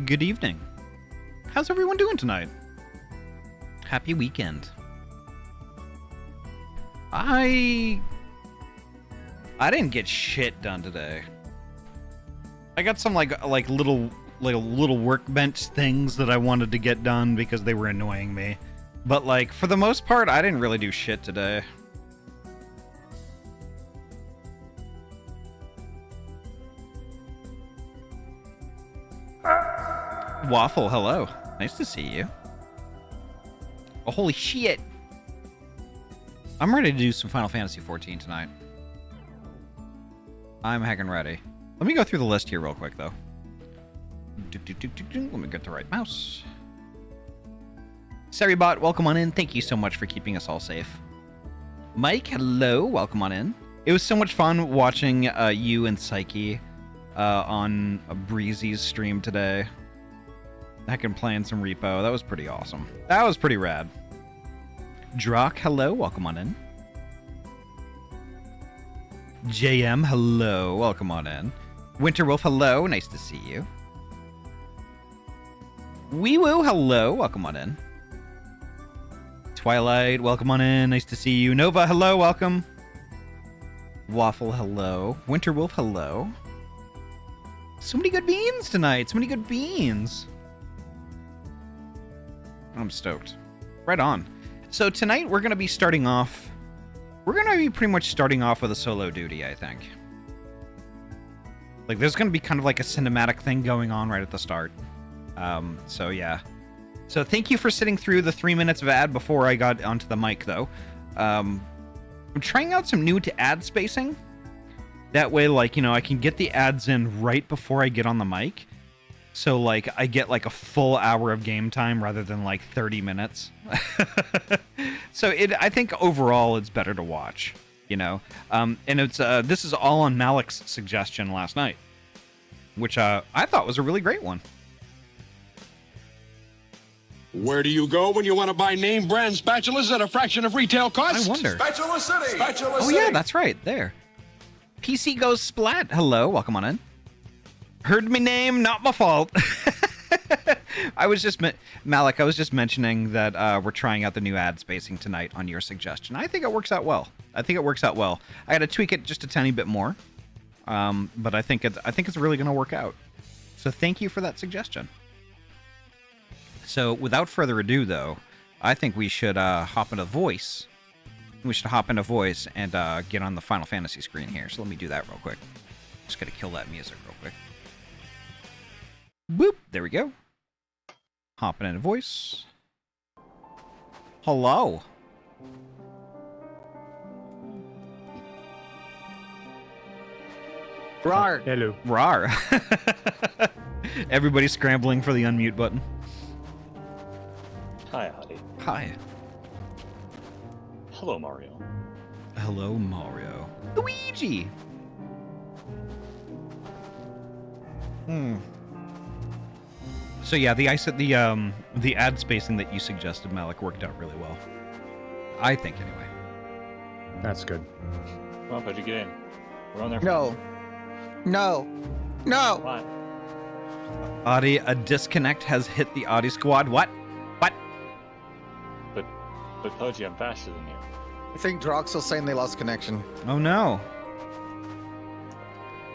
Good evening. How's everyone doing tonight? Happy weekend. I didn't get shit done today. I got some like little workbench things that I wanted to get done because they were annoying me. But like for the most part, I didn't really do shit today. Waffle, hello. Nice to see you. Oh, holy shit. I'm ready to do some Final Fantasy 14 tonight. I'm heckin' ready. Let me go through the list here real quick, though. Let me get the right mouse. Seribot, welcome on in. Thank you so much for keeping us all safe. Mike, hello. Welcome on in. It was so much fun watching you and Psyche on a Breezy's stream today. Heckin' playing some repo. That was pretty awesome. That was pretty rad. Drock, hello. Welcome on in. JM, hello. Welcome on in. Winterwolf, hello. Nice to see you. Wee-woo, hello. Welcome on in. Twilight, welcome on in. Nice to see you. Nova, hello. Welcome. Waffle, hello. Winterwolf, hello. So many good beans tonight. So many good beans. I'm stoked. Right on. So tonight we're going to be starting off... We're going to be pretty much starting off with a solo duty, I think. Like, there's going to be kind of like a cinematic thing going on right at the start. So, yeah. So thank you for sitting through the 3 minutes of ad before I got onto the mic, though. I'm trying out some new to ad spacing. That way, like, you know, I can get the ads in right before I get on the mic. So, like, I get, like, a full hour of game time rather than, like, 30 minutes. So, I think overall it's better to watch, you know? And it's this is all on Malik's suggestion last night, which I thought was a really great one. Where do you go when you want to buy name brand spatulas at a fraction of retail cost? I wonder. Spatula City! Spatula City! Yeah, that's right, there. PC Goes Splat, hello, welcome on in. Heard me name, not my fault. I was just Malik. I was just mentioning that we're trying out the new ad spacing tonight on your suggestion. I think it works out well. I got to tweak it just a tiny bit more, but I think it's really going to work out. So thank you for that suggestion. So without further ado, though, I think we should hop into voice. We should hop into voice and get on the Final Fantasy screen here. So let me do that real quick. Just got to kill that music real quick. Boop, there we go. Hopping into voice. Hello. Rar. Hello. Rar. Everybody scrambling for the unmute button. Hi, Ahty. Hi. Hello, Mario. Hello, Mario. Luigi. So yeah, the ad spacing that you suggested, Malik, worked out really well. I think, anyway. That's good. Come on, Pudgy, get in. We're on there. No. No. No. Why? Ahty, a disconnect has hit the Ahty squad. What? What? But Pudgy, I'm faster than you. I think Droxel's saying they lost connection. Oh no.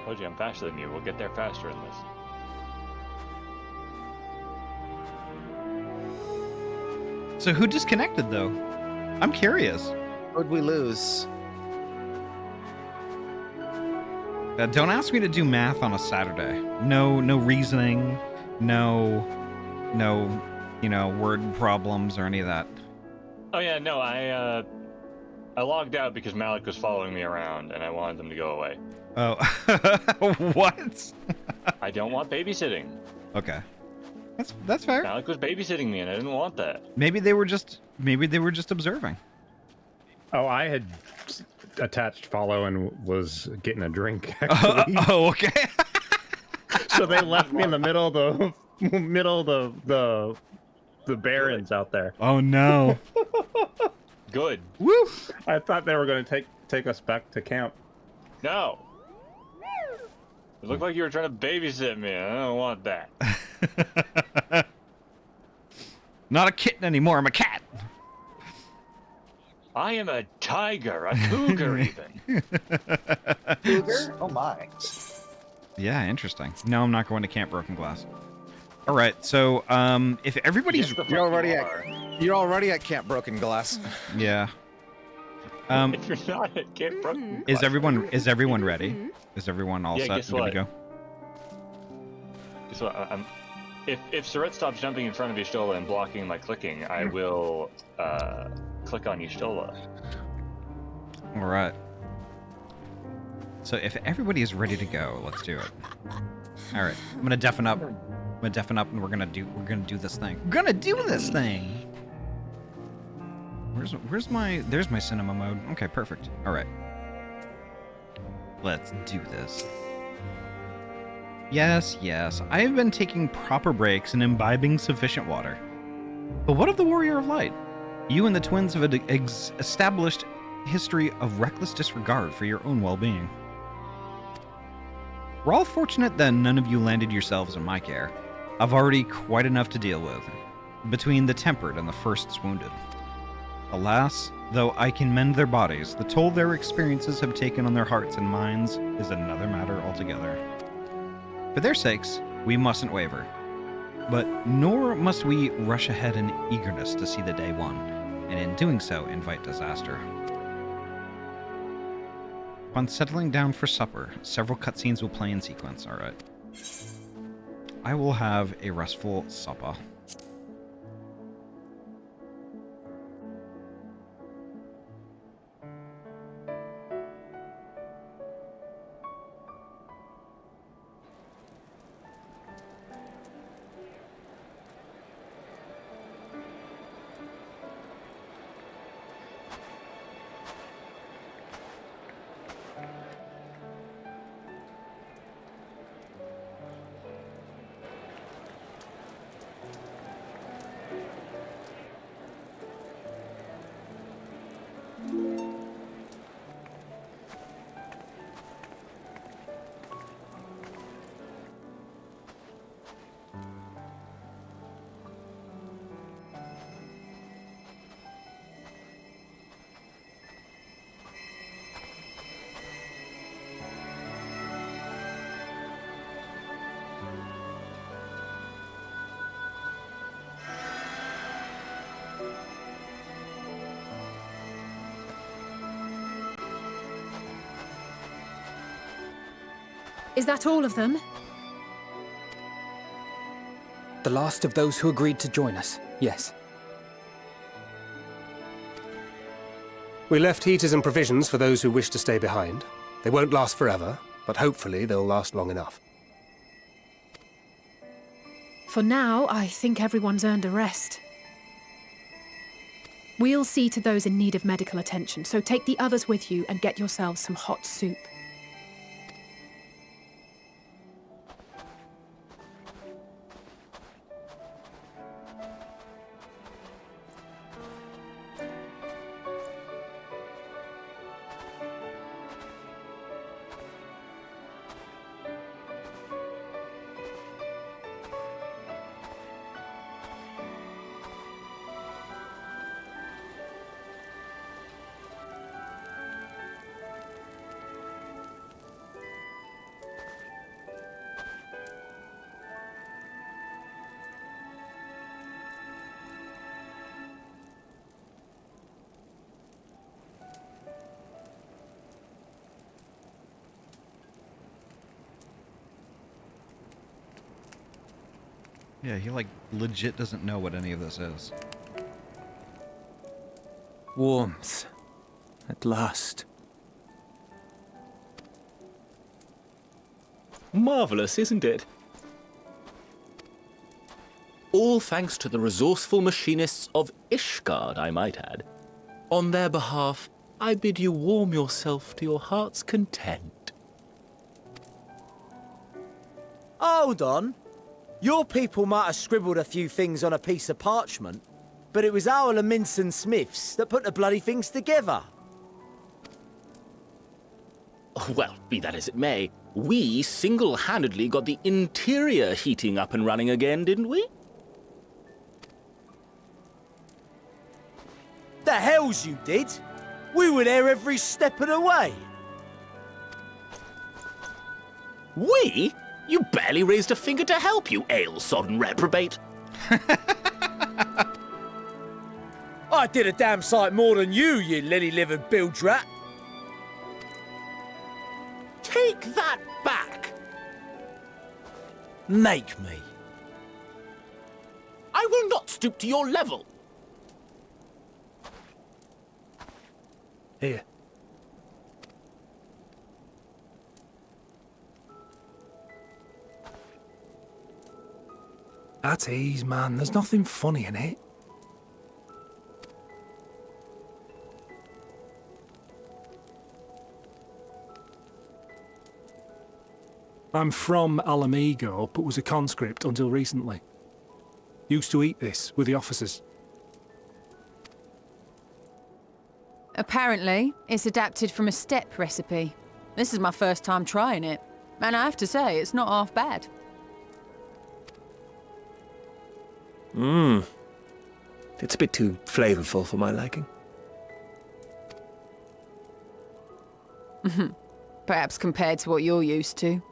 Pudgy, I'm faster than you. We'll get there faster in this. So who disconnected, though? I'm curious. Who'd we lose? Don't ask me to do math on a Saturday. No reasoning. No, word problems or any of that. Oh yeah, no, I logged out because Malik was following me around, and I wanted them to go away. Oh, what? I don't want babysitting. Okay. That's fair. Malik was babysitting me, and I didn't want that. Maybe they were just observing. Oh, I had attached follow and was getting a drink. Actually. Okay. So they left me in the middle of the barrens out there. Oh no. Good. Woo! I thought they were going to take us back to camp. No. It looked like you were trying to babysit me. I don't want that. Not a kitten anymore, I'm a cat. I am a tiger, a cougar even. Cougar? Oh my. Yeah, interesting. No, I'm not going to Camp Broken Glass. All right, so if everybody's Yes, the fuck You're already you at are. you're already at Camp Broken Glass. yeah, If you're not at Camp Broken is Glass, everyone ready? Is everyone all Yeah, set? guess Good to what? go. So if Surratt stops jumping in front of Y'shtola and blocking my clicking, I will click on Y'shtola. All right. So if everybody is ready to go, let's do it. All right, I'm gonna deafen up. I'm gonna deafen up, and we're gonna do this thing. We're gonna do this thing. Where's my? There's my cinema mode. Okay, perfect. All right. Let's do this. Yes, yes. I have been taking proper breaks and imbibing sufficient water. But what of the Warrior of Light? You and the twins have an established history of reckless disregard for your own well-being. We're all fortunate that none of you landed yourselves in my care. I've already quite enough to deal with, between the tempered and the first wounded. Alas, though I can mend their bodies, the toll their experiences have taken on their hearts and minds is another matter altogether. For their sakes, we mustn't waver. But nor must we rush ahead in eagerness to see the day won, and in doing so invite disaster. Upon settling down for supper, several cutscenes will play in sequence, alright. I will have a restful supper. Is that all of them? The last of those who agreed to join us, yes. We left heaters and provisions for those who wish to stay behind. They won't last forever, but hopefully they'll last long enough. For now, I think everyone's earned a rest. We'll see to those in need of medical attention, so take the others with you and get yourselves some hot soup. Yeah, he like legit doesn't know what any of this is. Warmth. At last. Marvelous, isn't it? All thanks to the resourceful machinists of Ishgard, I might add. On their behalf, I bid you warm yourself to your heart's content. Hold on. Your people might have scribbled a few things on a piece of parchment, but it was our Minson Smiths that put the bloody things together. Well, be that as it may, We single-handedly got the interior heating up and running again, didn't we? The hells you did! We were there every step of the way. We? You barely raised a finger to help, you ale-sodden reprobate. I did a damn sight more than you lily-livered bilge rat. Take that back! Make me. I will not stoop to your level. Here. At ease, man. There's nothing funny in it. I'm from Alamigo, but was a conscript until recently. Used to eat this with the officers. Apparently, it's adapted from a steppe recipe. This is my first time trying it, and I have to say, it's not half bad. It's a bit too flavorful for my liking. Perhaps compared to what you're used to.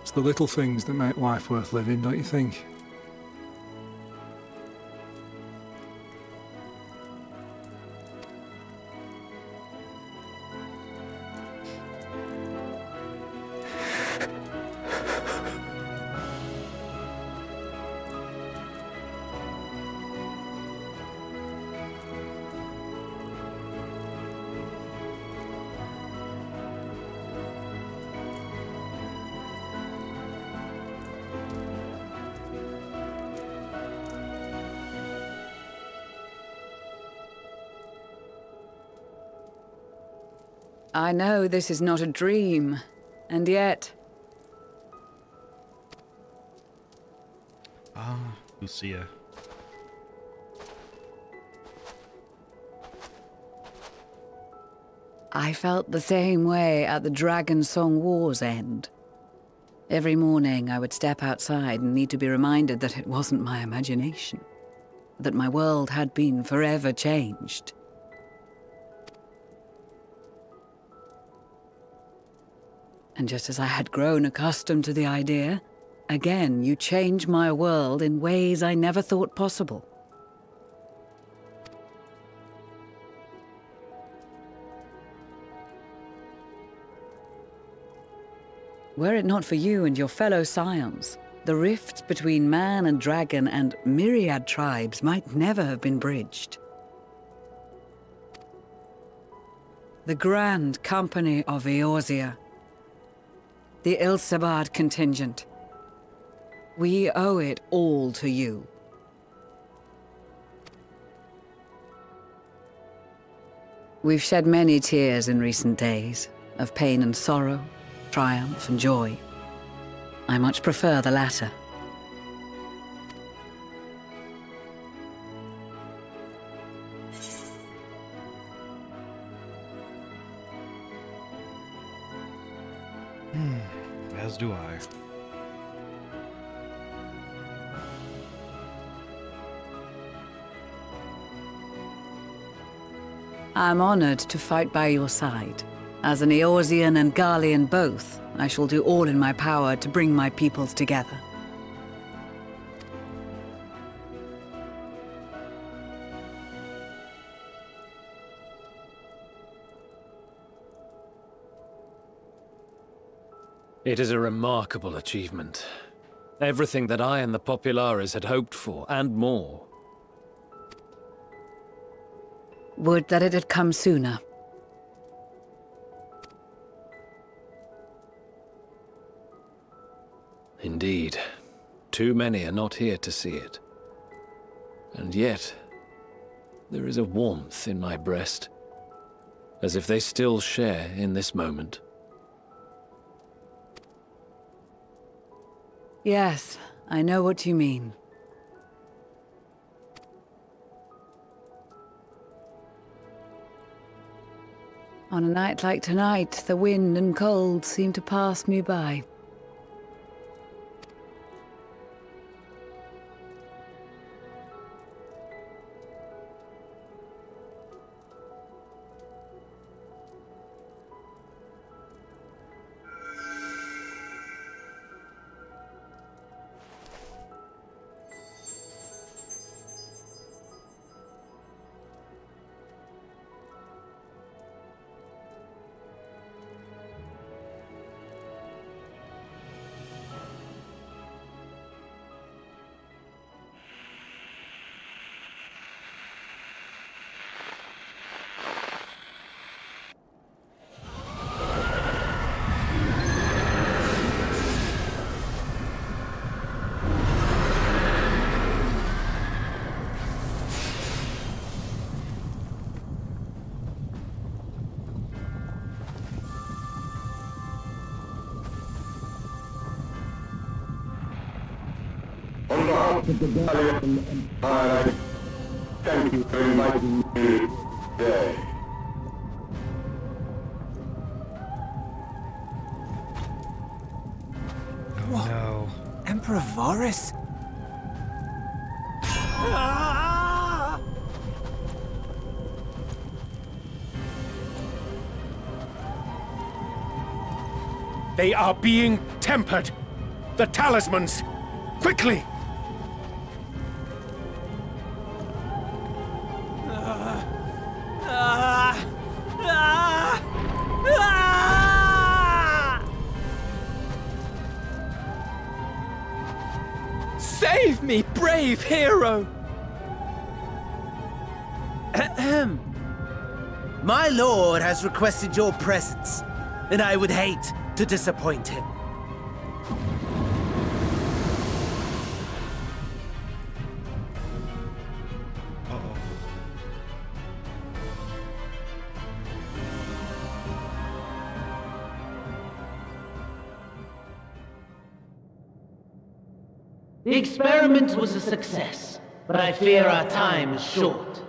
It's the little things that make life worth living, don't you think? I know this is not a dream, and yet... Ah, Lucia. I felt the same way at the Dragon Song War's end. Every morning I would step outside and need to be reminded that it wasn't my imagination, that my world had been forever changed. And just as I had grown accustomed to the idea, again you change my world in ways I never thought possible. Were it not for you and your fellow scions, the rifts between man and dragon and myriad tribes might never have been bridged. The Grand Company of Eorzea, the Ilsabard contingent. We owe it all to you. We've shed many tears in recent days, of pain and sorrow, triumph and joy. I much prefer the latter. As do I. I'm honored to fight by your side. As an Eorzean and Garlean both, I shall do all in my power to bring my peoples together. It is a remarkable achievement. Everything that I and the Populares had hoped for, and more. Would that it had come sooner. Indeed. Too many are not here to see it. And yet, there is a warmth in my breast, as if they still share in this moment. Yes, I know what you mean. On a night like tonight, the wind and cold seem to pass me by. On behalf of the Valiant Empire, thank you for inviting me today. Oh no. Emperor Varus? They are being tempered. The talismans. Quickly! Save me, brave hero! Ahem. My lord has requested your presence, and I would hate to disappoint him. The experiment was a success, but I fear our time is short.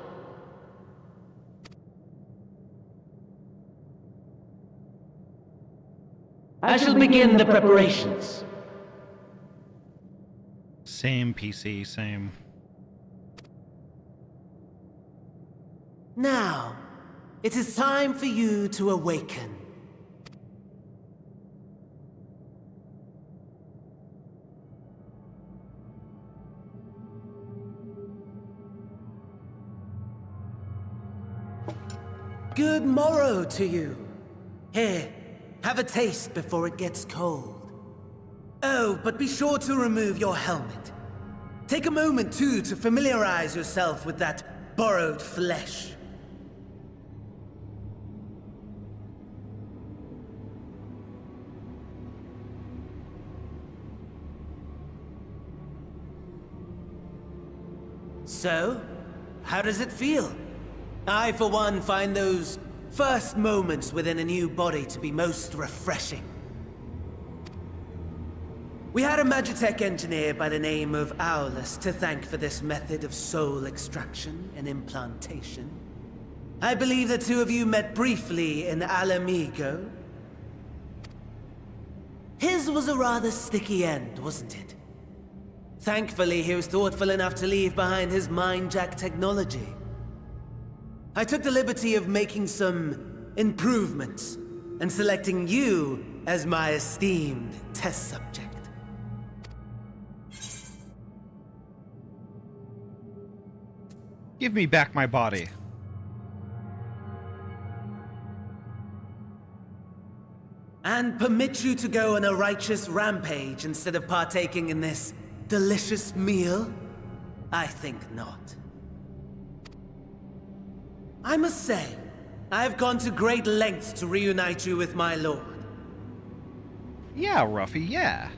I shall begin the preparations. Same PC, same. Now, it is time for you to awaken. Good morrow to you. Here, have a taste before it gets cold. Oh, but be sure to remove your helmet. Take a moment, too, to familiarize yourself with that borrowed flesh. So, how does it feel? I, for one, find those first moments within a new body to be most refreshing. We had a Magitech engineer by the name of Aulus to thank for this method of soul extraction and implantation. I believe the two of you met briefly in Alamigo. His was a rather sticky end, wasn't it? Thankfully, he was thoughtful enough to leave behind his mind-jack technology. I took the liberty of making some improvements and selecting you as my esteemed test subject. Give me back my body. And permit you to go on a righteous rampage instead of partaking in this delicious meal? I think not. I must say, I have gone to great lengths to reunite you with my lord. Yeah, Ruffy, yeah.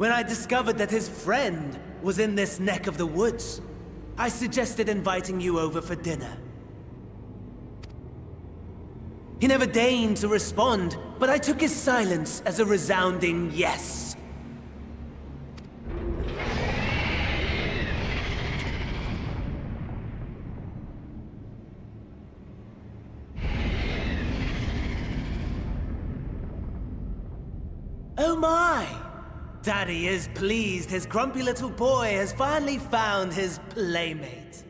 When I discovered that his friend was in this neck of the woods, I suggested inviting you over for dinner. He never deigned to respond, but I took his silence as a resounding yes. Oh my! Daddy is pleased his grumpy little boy has finally found his playmate.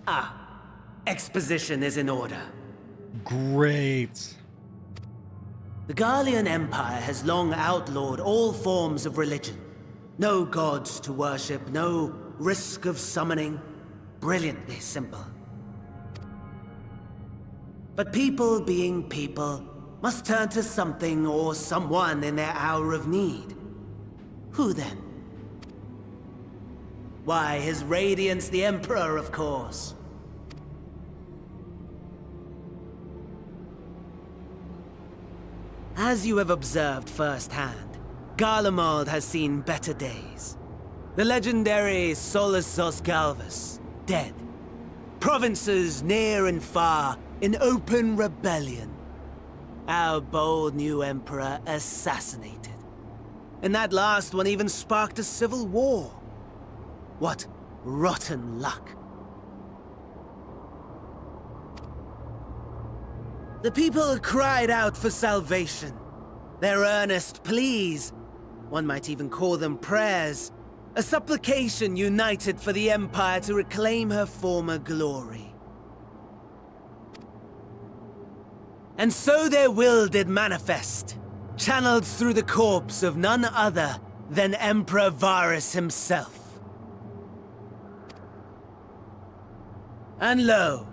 Ah, exposition is in order. Great. The Garlean Empire has long outlawed all forms of religion. No gods to worship, no risk of summoning. Brilliantly simple. But people being people must turn to something or someone in their hour of need. Who then? Why, His Radiance the Emperor, of course. As you have observed firsthand, Garlemald has seen better days. The legendary Solosos Galvus, dead. Provinces near and far in open rebellion. Our bold new emperor assassinated. And that last one even sparked a civil war. What rotten luck. The people cried out for salvation. Their earnest pleas, one might even call them prayers, a supplication united for the Empire to reclaim her former glory. And so their will did manifest, channeled through the corpse of none other than Emperor Varus himself. And lo,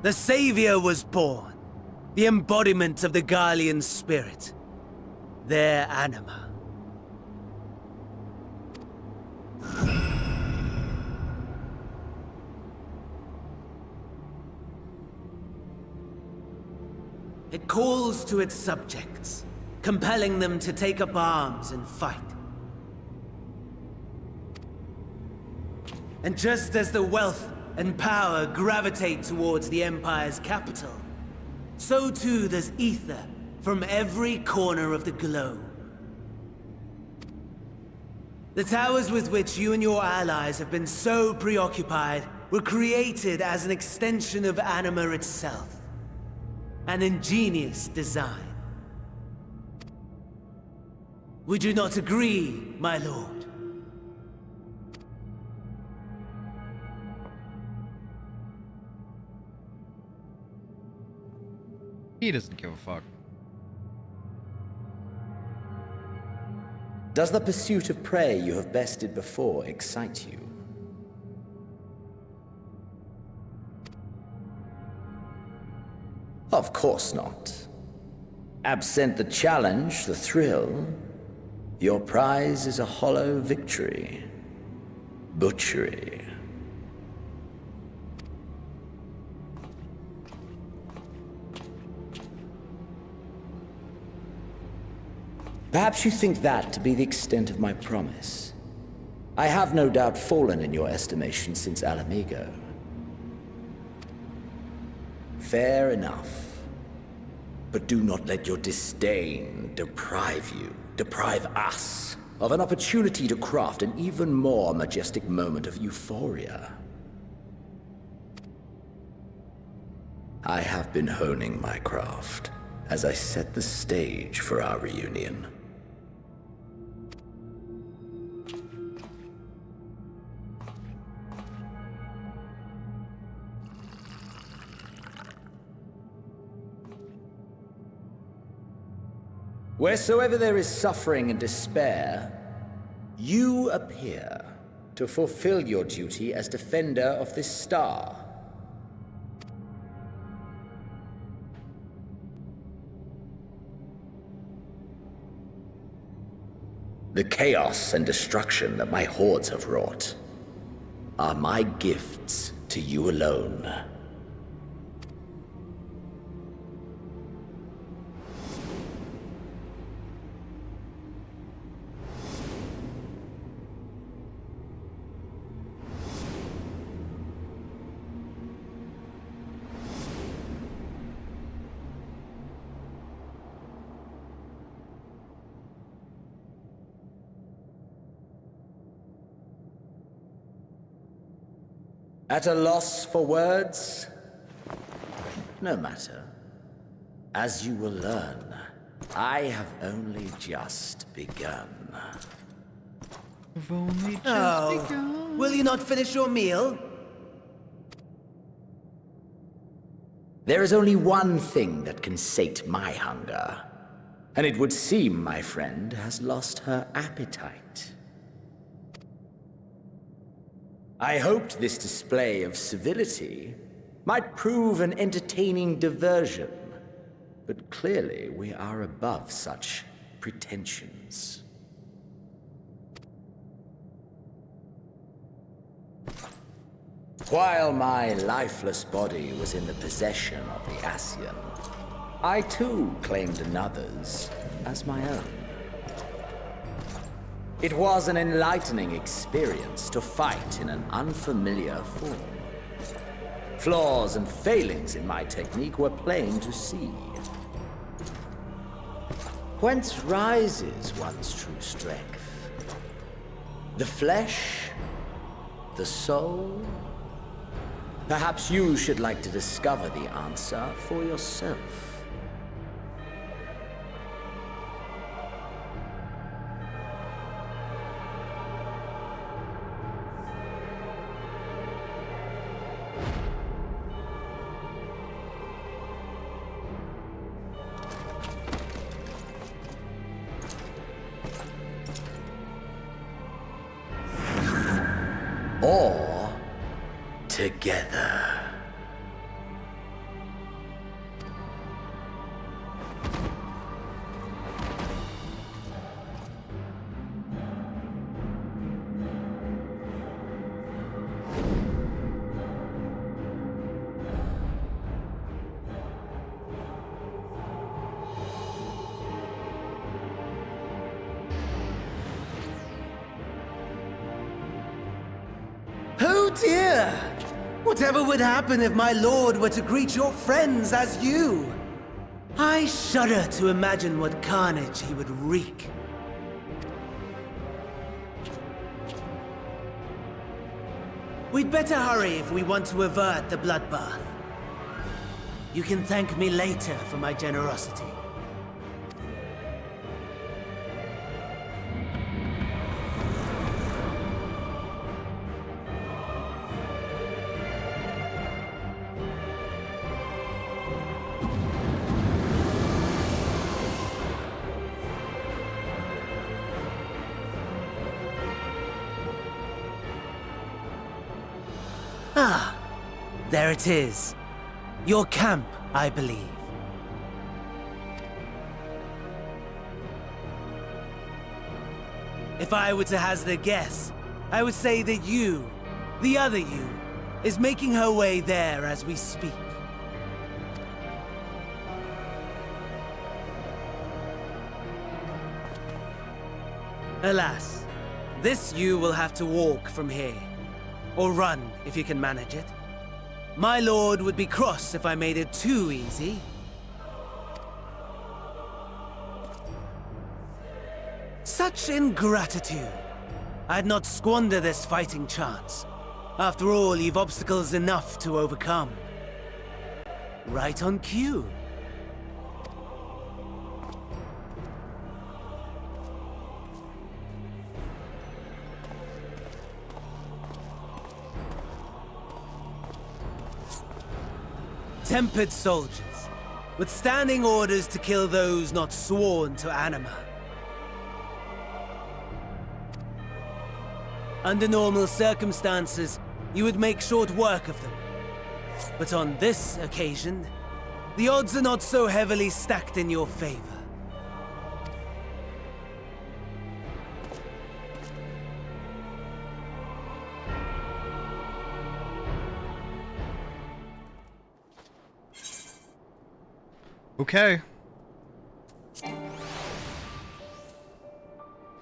the Savior was born, the embodiment of the Garlean spirit, their anima. It calls to its subjects, compelling them to take up arms and fight. And just as the wealth and power gravitate towards the Empire's capital, so too does ether from every corner of the globe. The towers with which you and your allies have been so preoccupied were created as an extension of Anima itself. An ingenious design. Would you not agree, my lord? He doesn't give a fuck. Does the pursuit of prey you have bested before excite you? Of course not. Absent the challenge, the thrill, your prize is a hollow victory. Butchery. Perhaps you think that to be the extent of my promise. I have no doubt fallen in your estimation since Alamigo. Fair enough. But do not let your disdain deprive us, of an opportunity to craft an even more majestic moment of euphoria. I have been honing my craft as I set the stage for our reunion. Wheresoever there is suffering and despair, you appear to fulfill your duty as defender of this star. The chaos and destruction that my hordes have wrought are my gifts to you alone. At a loss for words? No matter. As you will learn, I have only just begun. I've only just begun. Will you not finish your meal? There is only one thing that can sate my hunger. And it would seem my friend has lost her appetite. I hoped this display of civility might prove an entertaining diversion, but clearly we are above such pretensions. While my lifeless body was in the possession of the Ascian, I too claimed another's as my own. It was an enlightening experience to fight in an unfamiliar form. Flaws and failings in my technique were plain to see. Whence rises one's true strength? The flesh? The soul? Perhaps you should like to discover the answer for yourself. Or together. Oh dear! Whatever would happen if my lord were to greet your friends as you? I shudder to imagine what carnage he would wreak. We'd better hurry if we want to avert the bloodbath. You can thank me later for my generosity. Ah, there it is. Your camp, I believe. If I were to hazard a guess, I would say that you, the other you, is making her way there as we speak. Alas, this you will have to walk from here. Or run, if you can manage it. My lord would be cross if I made it too easy. Such ingratitude. I'd not squander this fighting chance. After all, you've obstacles enough to overcome. Right on cue. Tempered soldiers, withstanding orders to kill those not sworn to anima. Under normal circumstances, you would make short work of them. But on this occasion, the odds are not so heavily stacked in your favor. Okay.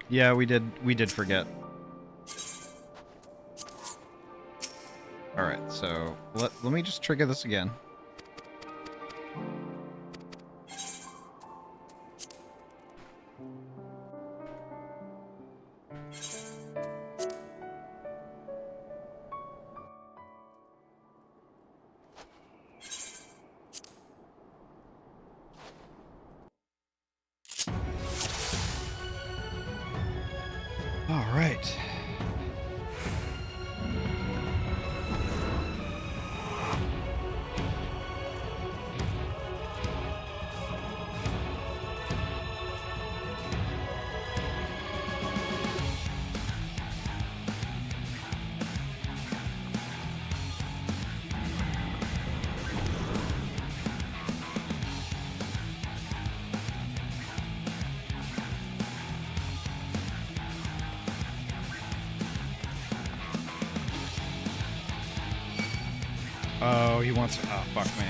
Yeah, we did forget. All right, so let me just trigger this again. All right. Oh, he wants... Oh, fuck me.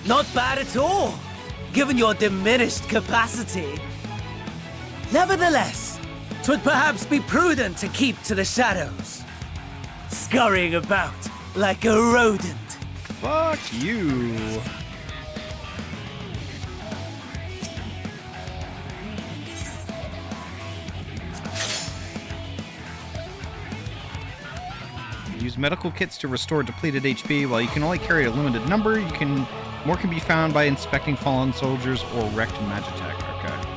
Not bad at all, given your diminished capacity. Nevertheless, 'twould perhaps be prudent to keep to the shadows, scurrying about like a rodent. Fuck you. Use medical kits to restore depleted HP. While you can only carry a limited number, more can be found by inspecting fallen soldiers or wrecked Magitech. Okay.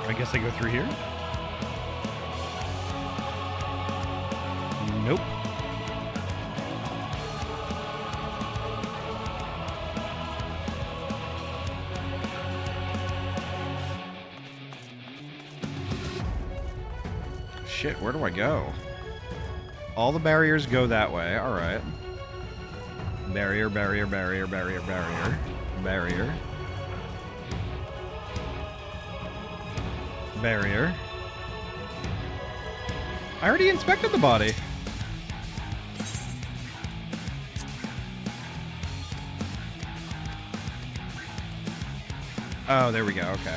I guess I go through here? Nope. Shit, where do I go? All the barriers go that way. All right. Barrier, barrier, barrier, barrier, barrier. Barrier. Barrier. I already inspected the body. Oh, there we go. Okay.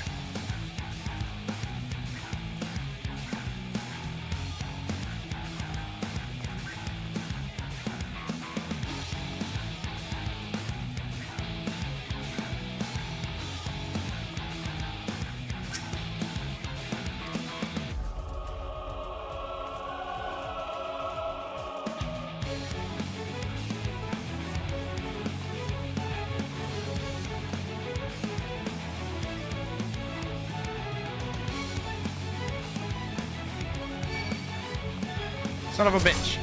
Son of a bitch.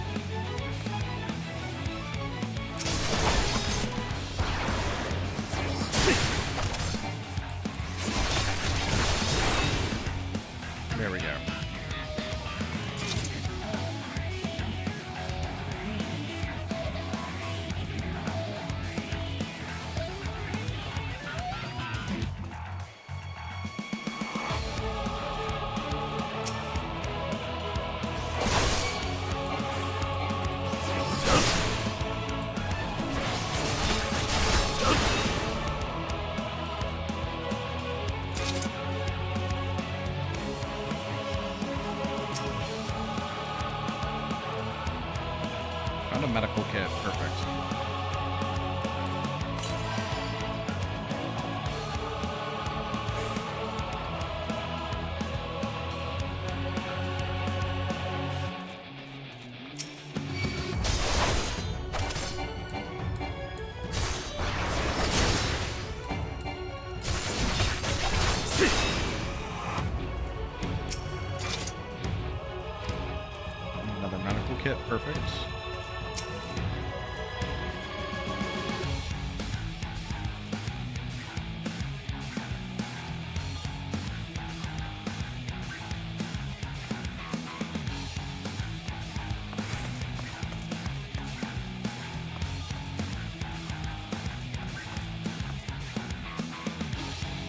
There we go. Found a medical kit. Perfect. Another medical kit. Perfect.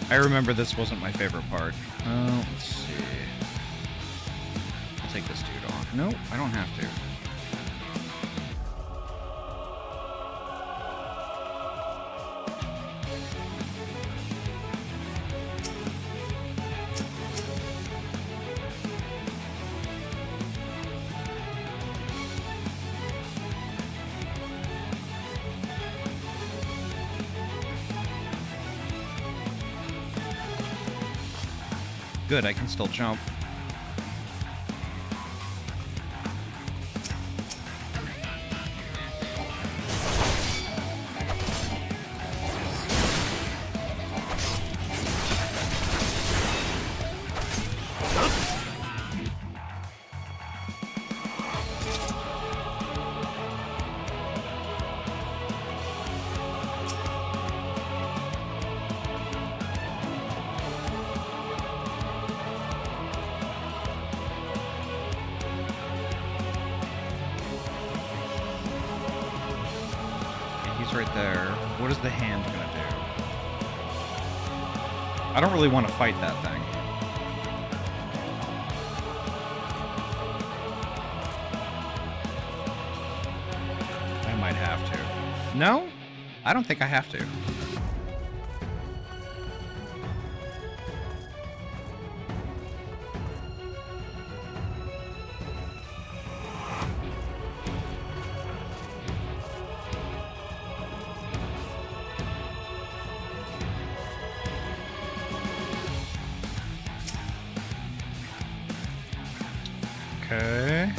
I remember this wasn't my favorite part. Let's see. I'll take this dude off. No, I don't have to. good. I can still jump. Right there. What is the hand gonna do? I don't really want to fight that thing. I might have to. No? I don't think I have to. Okay.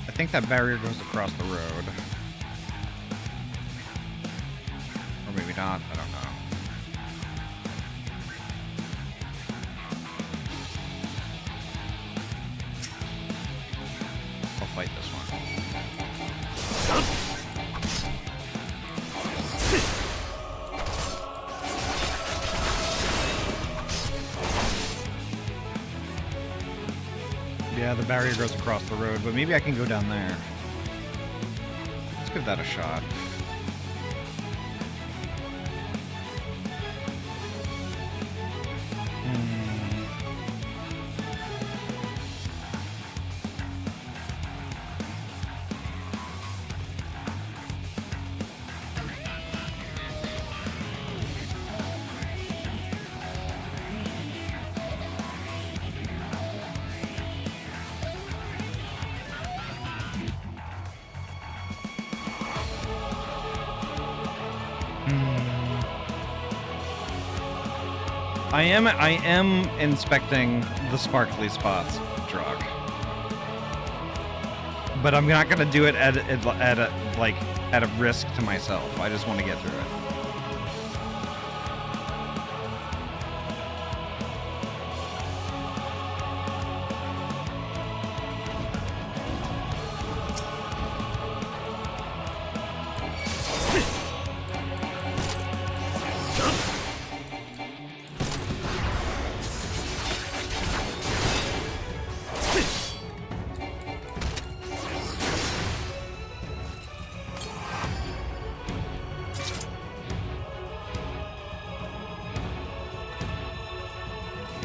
I think that barrier goes across the road. Or maybe not, I don't know. I'll fight this one. Yeah, the barrier goes across the road, but maybe I can go down there. Let's give that a shot. I am inspecting the sparkly spots, Drog. But I'm not gonna do it at a risk to myself. I just want to get through it.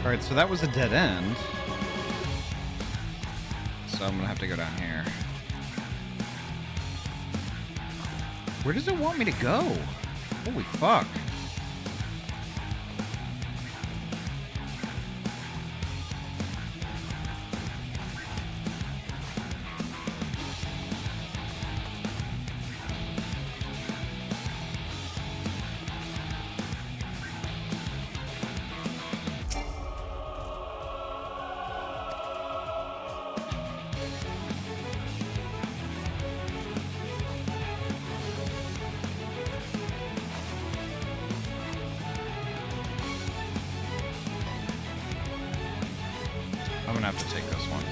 Alright, so that was a dead end. So I'm gonna have to go down here. Where does it want me to go? Holy fuck. I'm gonna have to take this one.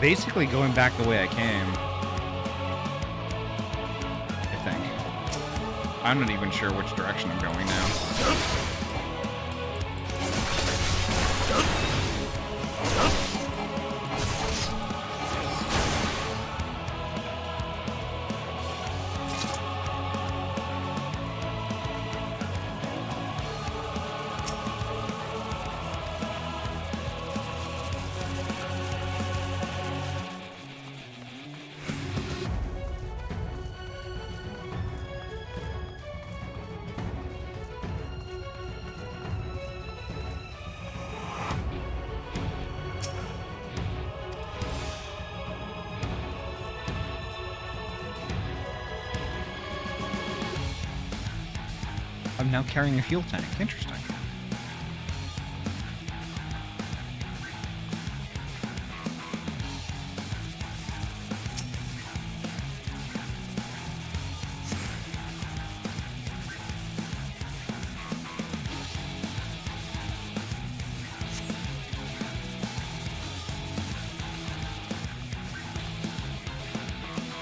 Basically going back the way I came. I think. I'm not even sure which direction I'm going now. I'm now carrying a fuel tank. Interesting.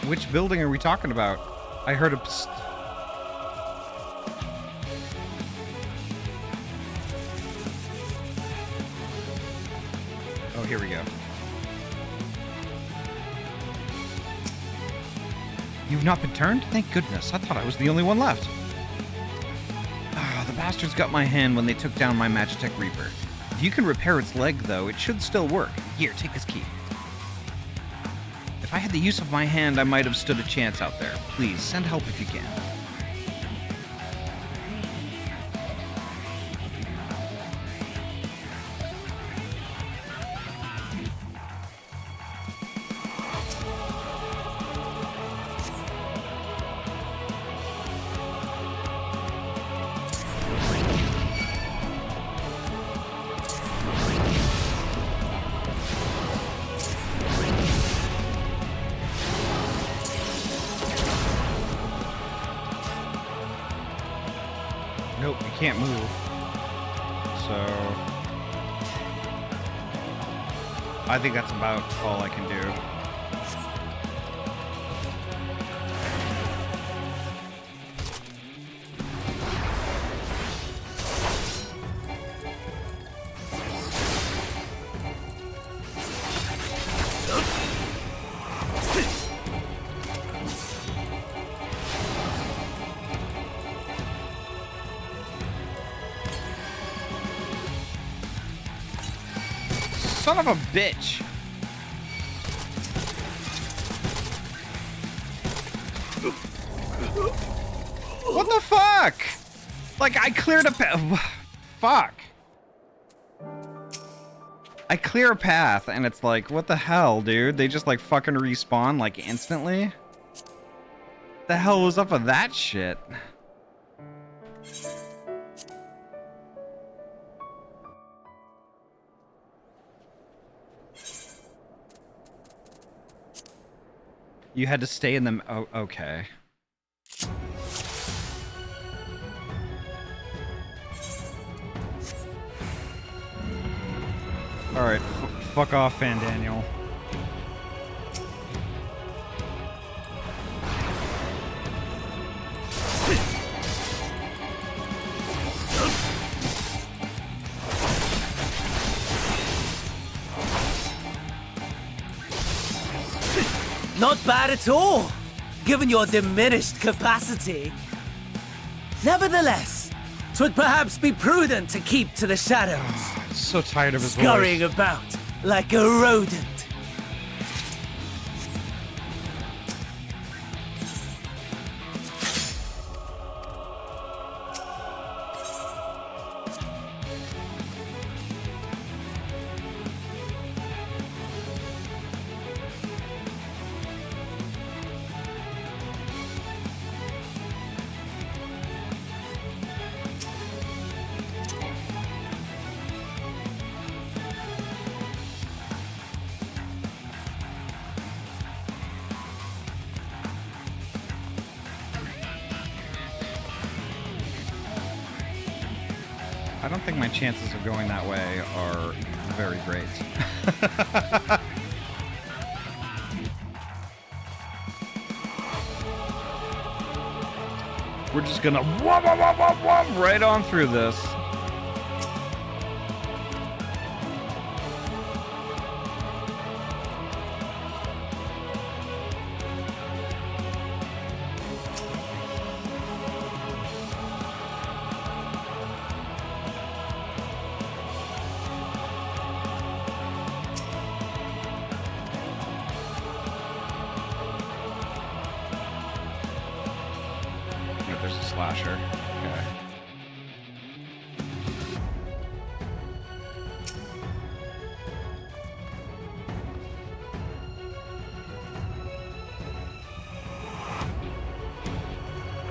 Which building are we talking about? I heard a psst. Oh, here we go. You've not been turned? Thank goodness. I thought I was the only one left. Ah, the bastards got my hand when they took down my Magitech Reaper. If you can repair its leg, though, it should still work. Here, take this key. If I had the use of my hand, I might have stood a chance out there. Please, send help if you can. Nope, you can't move. So I think that's about all I can do. Son of a bitch. What the fuck? Like, I cleared a path. Fuck. I clear a path and it's like, what the hell, dude? They just like fucking respawn like instantly? The hell was up with that shit? You had to stay in them. Oh, okay. All right, fuck off, Fan Daniel. Not bad at all, given your diminished capacity. Nevertheless, 'twould perhaps be prudent to keep to the shadows. So tired of his scurrying voice. about like a rodent. I don't think my chances of going that way are very great. We're just gonna wop, wop, wop, wop, wop, right on through this. There's a slasher. Okay.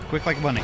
Quick like a bunny.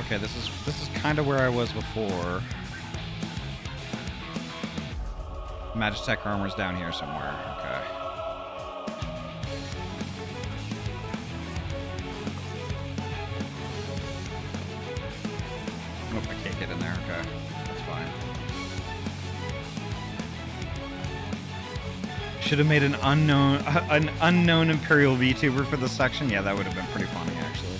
Okay, this is kind of where I was before. Magitech armor's down here somewhere. Okay. Nope, I can't get in there. Okay, that's fine. Should have made an unknown Imperial VTuber for this section. Yeah, that would have been pretty funny, actually.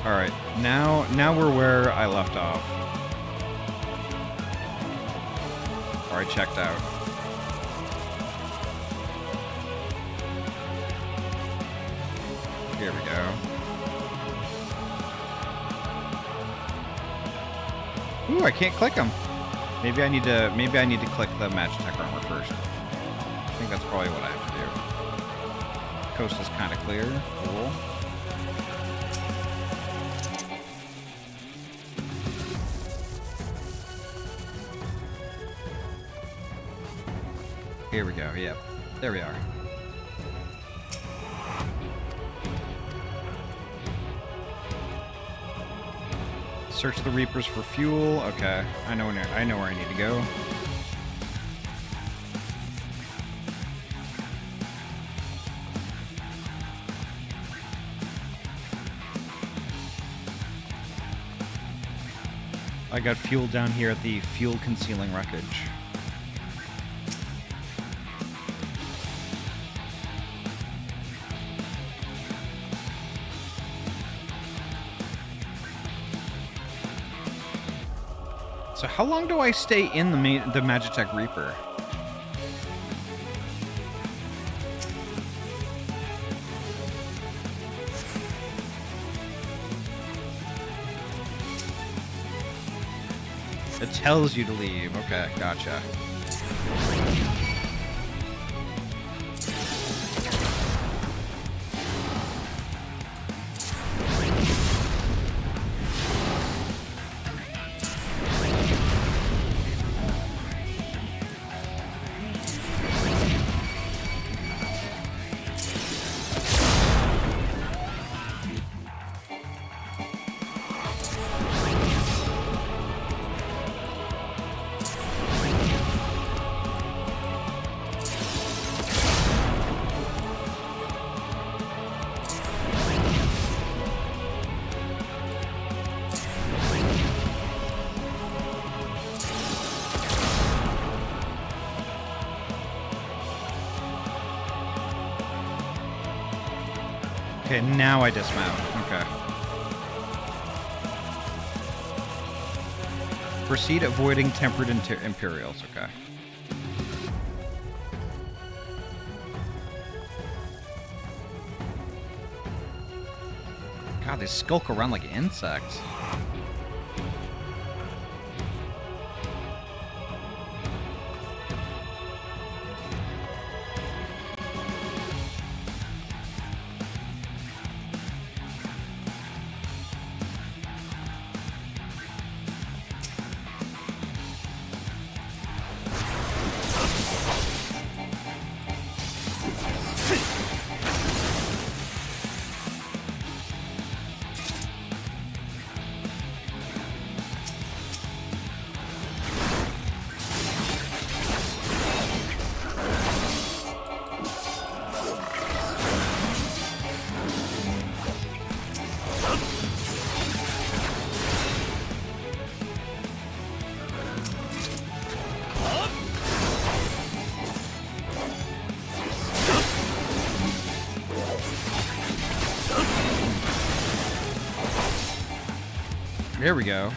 Alright, now we're where I left off. Or I checked out. Here we go. Ooh, I can't click them. Maybe I need to click the Magitech armor first. I think that's probably what I have to do. Coast is kind of clear. Cool. Here we go, yep. There we are. Search the Reapers for fuel. Okay, I know where I need to go. I got fuel down here at the fuel concealing wreckage. So how long do I stay in the Magitech Reaper? It tells you to leave. Okay, gotcha. Okay, now I dismount. Okay. Proceed avoiding tempered Imperials. Okay. God, they skulk around like insects. There we go.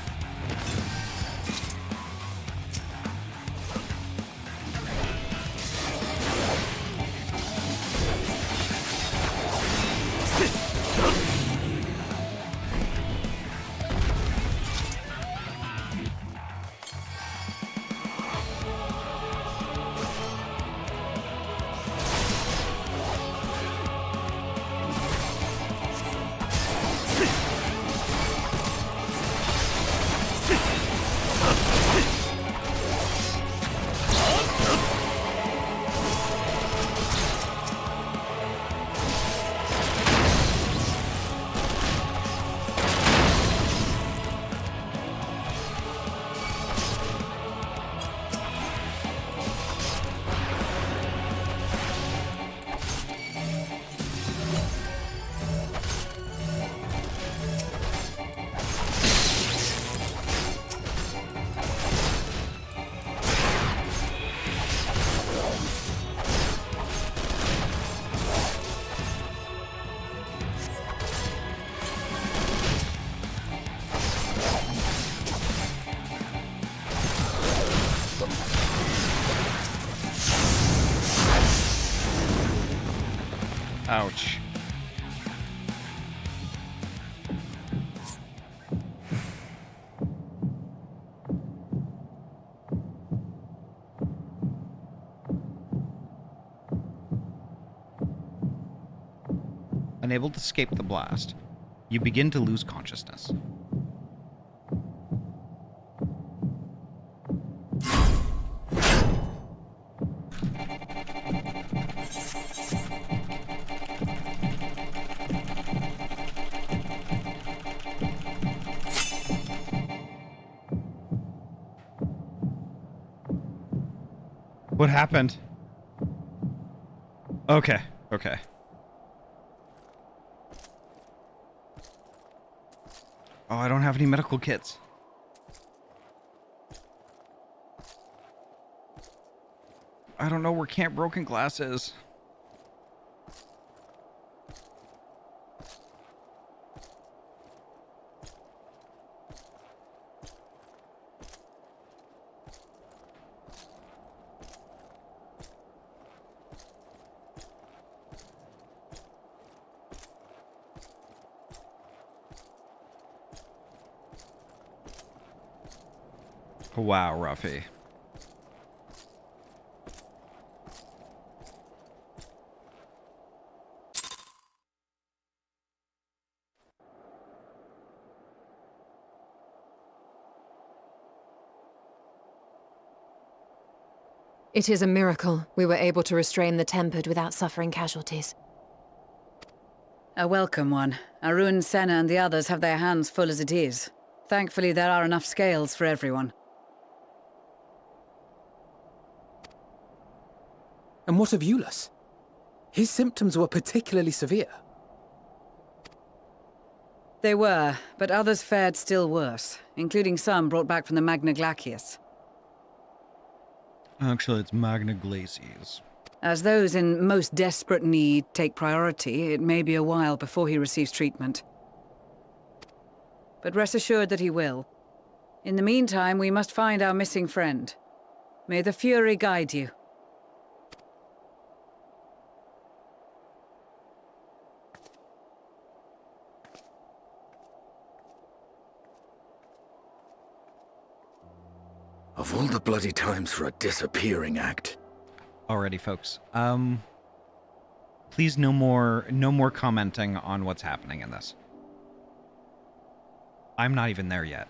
Ouch. Unable to escape the blast, you begin to lose consciousness. What happened? Okay, okay. Oh, I don't have any medical kits. I don't know where Camp Broken Glass is. Wow, Ruffy. It is a miracle we were able to restrain the Tempered without suffering casualties. A welcome one. Arun, Senna, and the others have their hands full as it is. Thankfully, there are enough scales for everyone. And what of Euless? His symptoms were particularly severe. They were, but others fared still worse, including some brought back from the Magna Glacius. Actually, it's Magna Glacies. As those in most desperate need take priority, it may be a while before he receives treatment. But rest assured that he will. In the meantime, we must find our missing friend. May the Fury guide you. Of all the bloody times for a disappearing act. Alrighty, folks. Please no more commenting on what's happening in this. I'm not even there yet.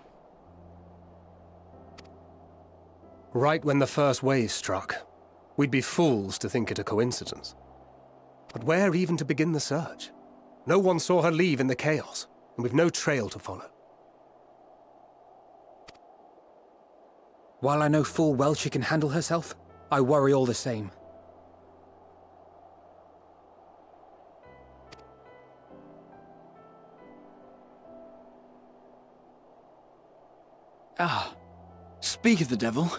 Right when the first wave struck, we'd be fools to think it a coincidence. But where even to begin the search? No one saw her leave in the chaos, and we've no trail to follow. While I know full well she can handle herself, I worry all the same. Ah, speak of the devil.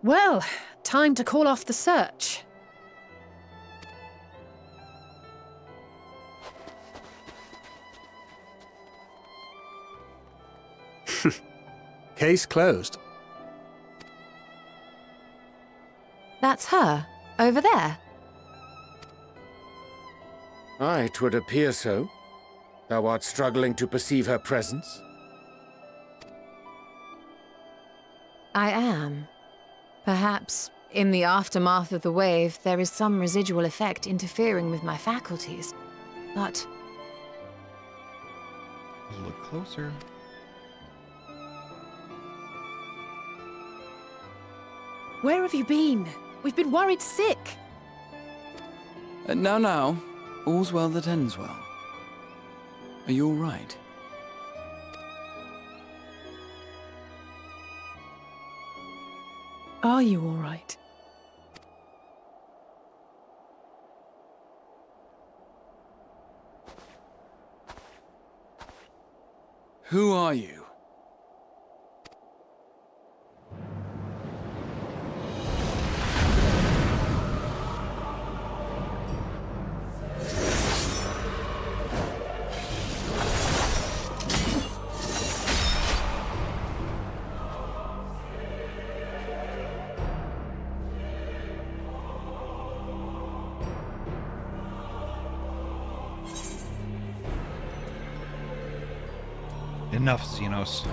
Well, time to call off the search. Case closed. That's her, over there. Aye, 'twould appear so. Thou art struggling to perceive her presence? I am. Perhaps, in the aftermath of the wave, there is some residual effect interfering with my faculties. But... Look closer. Where have you been? We've been worried sick. Now. All's well that ends well. Are you all right? Are you all right? Who are you? Enough, Xenos.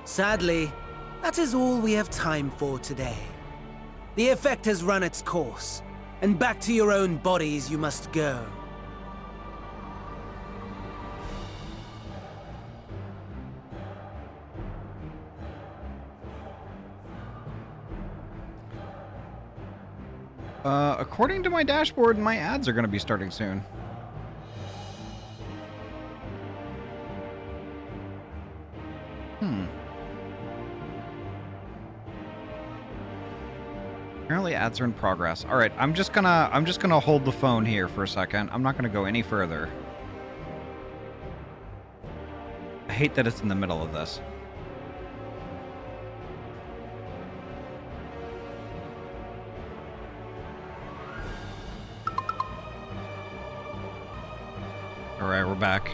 Sadly, that is all we have time for today. The effect has run its course, and back to your own bodies you must go. According to my dashboard, my ads are going to be starting soon. Apparently ads are in progress. All right, I'm just gonna hold the phone here for a second. I'm not gonna go any further. I hate that it's in the middle of this. All right, we're back.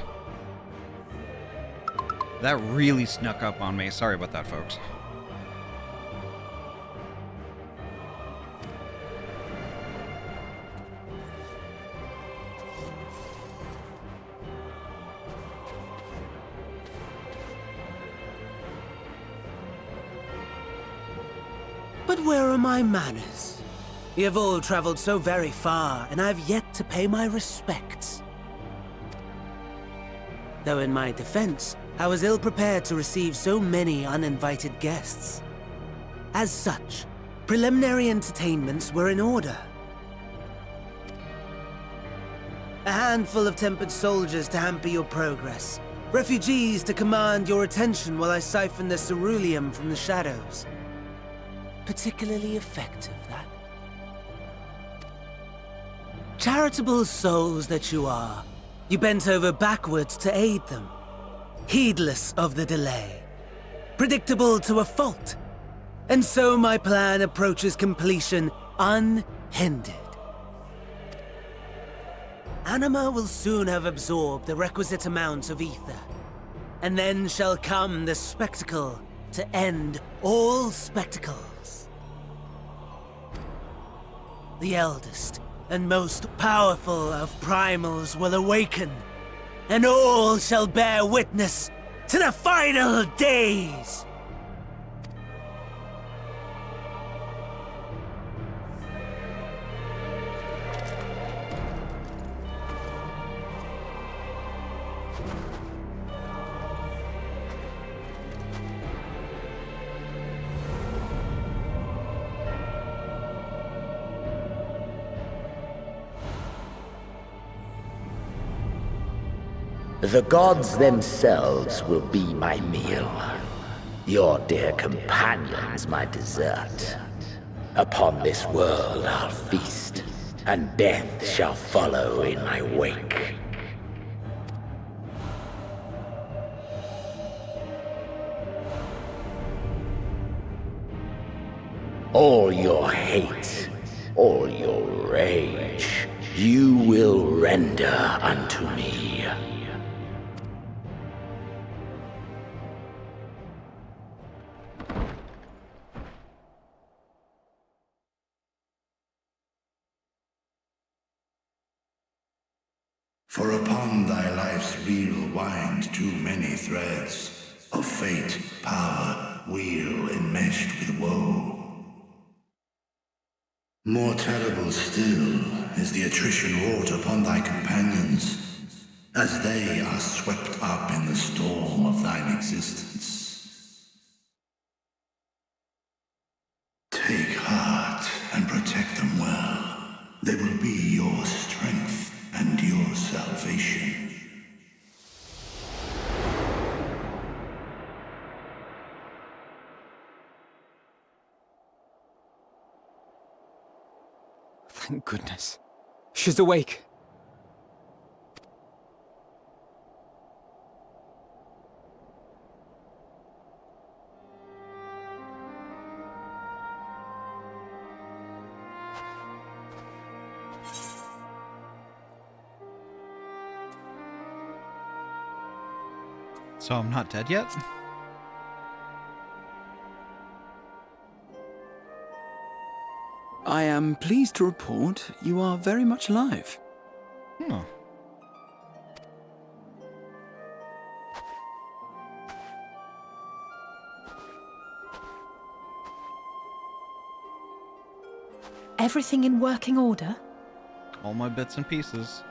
That really snuck up on me. Sorry about that, folks. But where are my manners? You have all traveled so very far, and I've yet to pay my respects. Though in my defense, I was ill-prepared to receive so many uninvited guests. As such, preliminary entertainments were in order. A handful of tempered soldiers to hamper your progress. Refugees to command your attention while I siphon the ceruleum from the shadows. Particularly effective, that. Charitable souls that you are, you bent over backwards to aid them, heedless of the delay, predictable to a fault. And so my plan approaches completion unhindered. Anima will soon have absorbed the requisite amount of ether, and then shall come the spectacle to end all spectacles. The eldest and most powerful of primals will awaken, and all shall bear witness to the final days! The gods themselves will be my meal. Your dear companions my dessert. Upon this world I'll feast, and death shall follow in my wake. All your hate, all your rage, you will render unto me. For upon thy life's reel wind too many threads of fate, power, weal enmeshed with woe. More terrible still is the attrition wrought upon thy companions, as they are swept up in the storm of thine existence. Take heart and protect them well. They will be your strength and your salvation. Thank goodness. She's awake. So I'm not dead yet? I am pleased to report you are very much alive. Huh. Everything in working order? All my bits and pieces.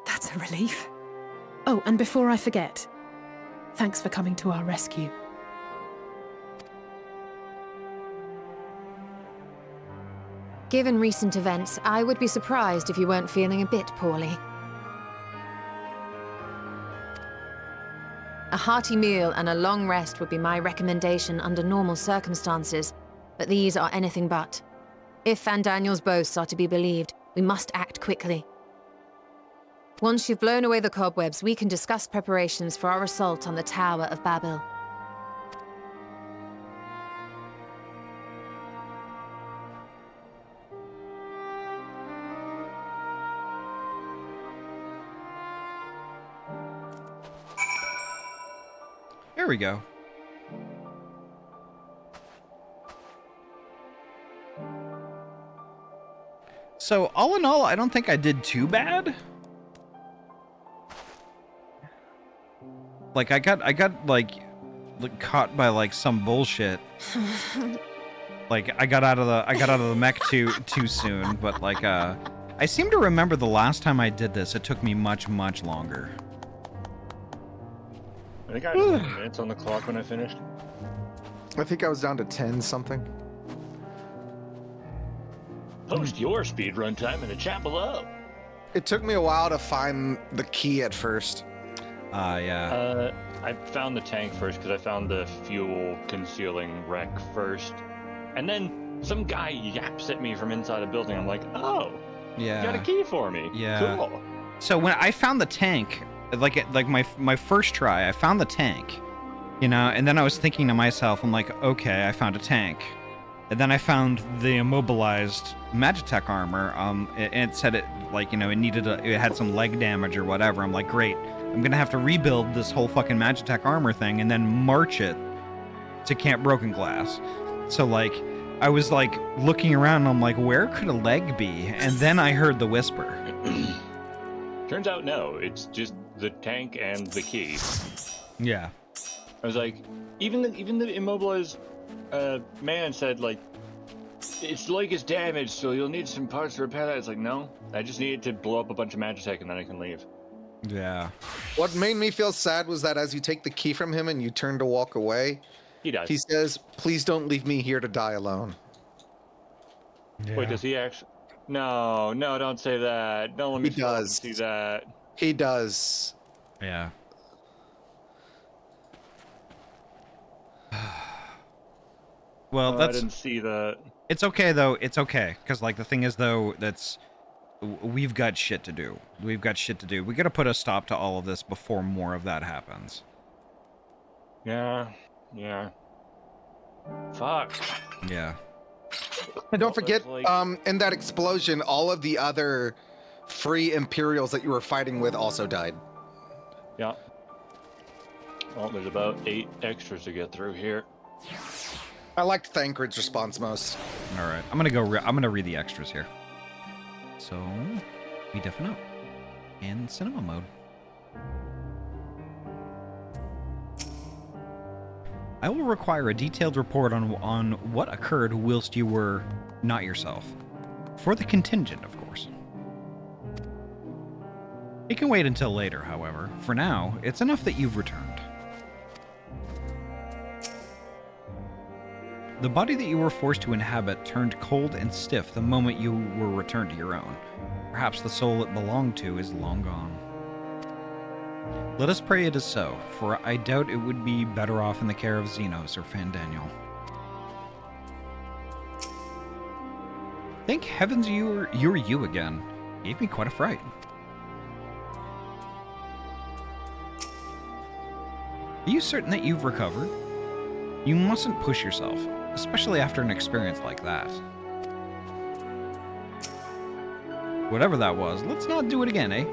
That's a relief. Oh, and before I forget, thanks for coming to our rescue. Given recent events, I would be surprised if you weren't feeling a bit poorly. A hearty meal and a long rest would be my recommendation under normal circumstances, but these are anything but. If Van Daniel's boasts are to be believed, we must act quickly. Once you've blown away the cobwebs, we can discuss preparations for our assault on the Tower of Babel. There we go. So all in all, I don't think I did too bad. Like I got like caught by like some bullshit. Like I got out of the mech too soon, but like I seem to remember the last time I did this, it took me much longer. I think I had 10 minutes on the clock when I finished. I think I was down to 10 something. Post your speedrun time in the chat below. It took me a while to find the key at first. Yeah. I found the tank first because I found the fuel concealing wreck first. And then some guy yaps at me from inside a building. I'm like, oh, yeah. You got a key for me. Yeah. Cool. So when I found the tank, like my first try, I found the tank, you know, and then I was thinking to myself, I'm like, okay, I found a tank. And then I found the immobilized Magitech armor, and it said it, like, you know, it had some leg damage or whatever. I'm like, great, I'm gonna have to rebuild this whole fucking Magitech armor thing and then march it to Camp Broken Glass. So, like, I was, like, looking around and I'm like, where could a leg be? And then I heard the whisper. Turns out, no, it's just the tank and the key. Yeah. I was like, even the immobilized man said, like, it's like it's damaged, so you'll need some parts to repair that. It's like, no, I just needed to blow up a bunch of Magitech and then I can leave. Yeah. What made me feel sad was that as you take the key from him and you turn to walk away, he dies. He says, please don't leave me here to die alone. Yeah. Wait, does he actually? No, don't say that. Don't let me see that. He does. Yeah. Well, I didn't see that. It's okay though. It's okay, because like the thing is though, we've got shit to do. We gotta put a stop to all of this before more of that happens. Yeah. Fuck. Yeah. And don't forget, in that explosion, all of the other free Imperials that you were fighting with also died. Yeah. Well, there's about 8 extras to get through here. I liked Thancred's response most. All right, I'm gonna read the extras here. So, we definitely know. In cinema mode. I will require a detailed report on what occurred whilst you were not yourself. For the contingent, of course. It can wait until later, however. For now, it's enough that you've returned. The body that you were forced to inhabit turned cold and stiff the moment you were returned to your own. Perhaps the soul it belonged to is long gone. Let us pray it is so, for I doubt it would be better off in the care of Xenos or Fandaniel. Thank heavens you're you again. Gave me quite a fright. Are you certain that you've recovered? You mustn't push yourself, especially after an experience like that. Whatever that was, let's not do it again, eh?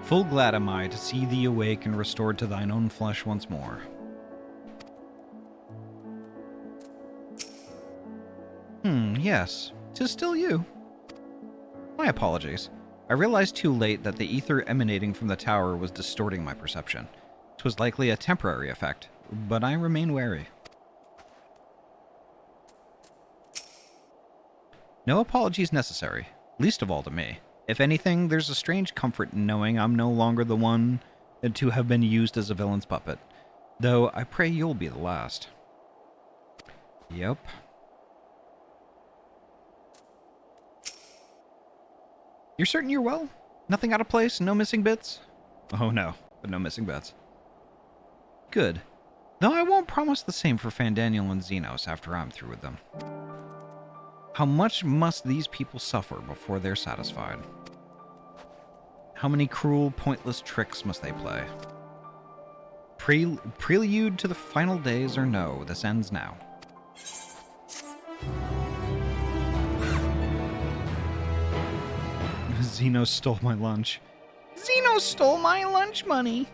Full glad am I to see thee awake and restored to thine own flesh once more. Yes, 'tis still you. My apologies. I realized too late that the ether emanating from the tower was distorting my perception. 'Twas likely a temporary effect, but I remain wary. No apologies necessary, least of all to me. If anything, there's a strange comfort in knowing I'm no longer the one to have been used as a villain's puppet, though I pray you'll be the last. Yep. You're certain you're well? Nothing out of place? No missing bits? Oh no, but no missing bits. Good. Though I won't promise the same for Fandaniel and Xenos after I'm through with them. How much must these people suffer before they're satisfied? How many cruel, pointless tricks must they play? Prelude to the final days or no, this ends now. Xenos stole my lunch. Xenos stole my lunch money!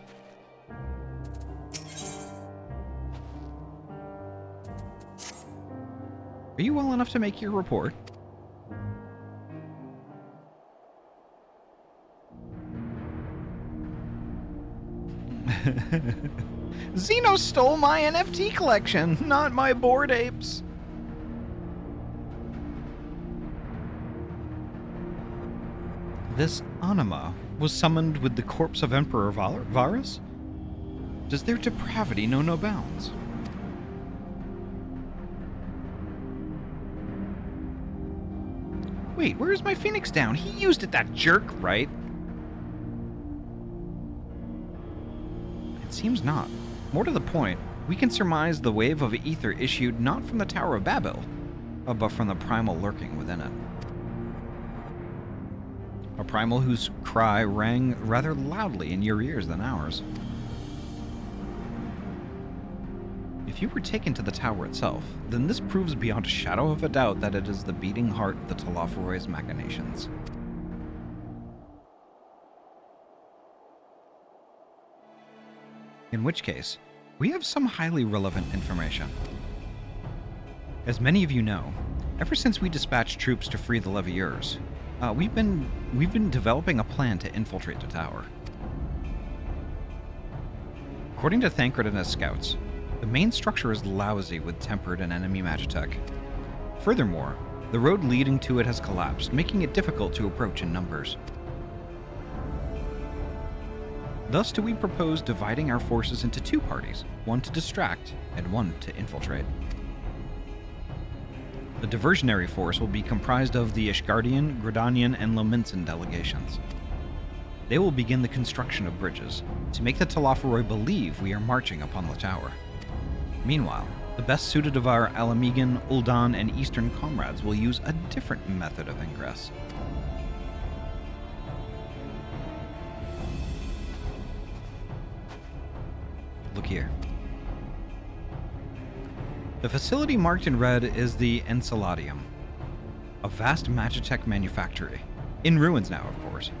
Are you well enough to make your report? Xenos stole my NFT collection, not my bored apes. This anima was summoned with the corpse of Emperor Varus? Does their depravity know no bounds? Wait, where's my Phoenix down? He used it, that jerk, right? It seems not. More to the point, we can surmise the wave of ether issued not from the Tower of Babel, but from the primal lurking within it. A primal whose cry rang rather loudly in your ears than ours. If you were taken to the tower itself, then this proves beyond a shadow of a doubt that it is the beating heart of the Telophoroid's machinations. In which case, we have some highly relevant information. As many of you know, ever since we dispatched troops to free the Levieurs, we've been developing a plan to infiltrate the tower. According to Thancred and his scouts, the main structure is lousy with tempered and enemy magitech. Furthermore, the road leading to it has collapsed, making it difficult to approach in numbers. Thus do we propose dividing our forces into two parties, one to distract and one to infiltrate. The diversionary force will be comprised of the Ishgardian, Gridanian, and Lominsan delegations. They will begin the construction of bridges, to make the Telophoroi believe we are marching upon the tower. Meanwhile, the best suited of our Alamegan, Ul'dan, and Eastern comrades will use a different method of ingress. Look here. The facility marked in red is the Enceladium, a vast magitech manufactory, in ruins now, of course.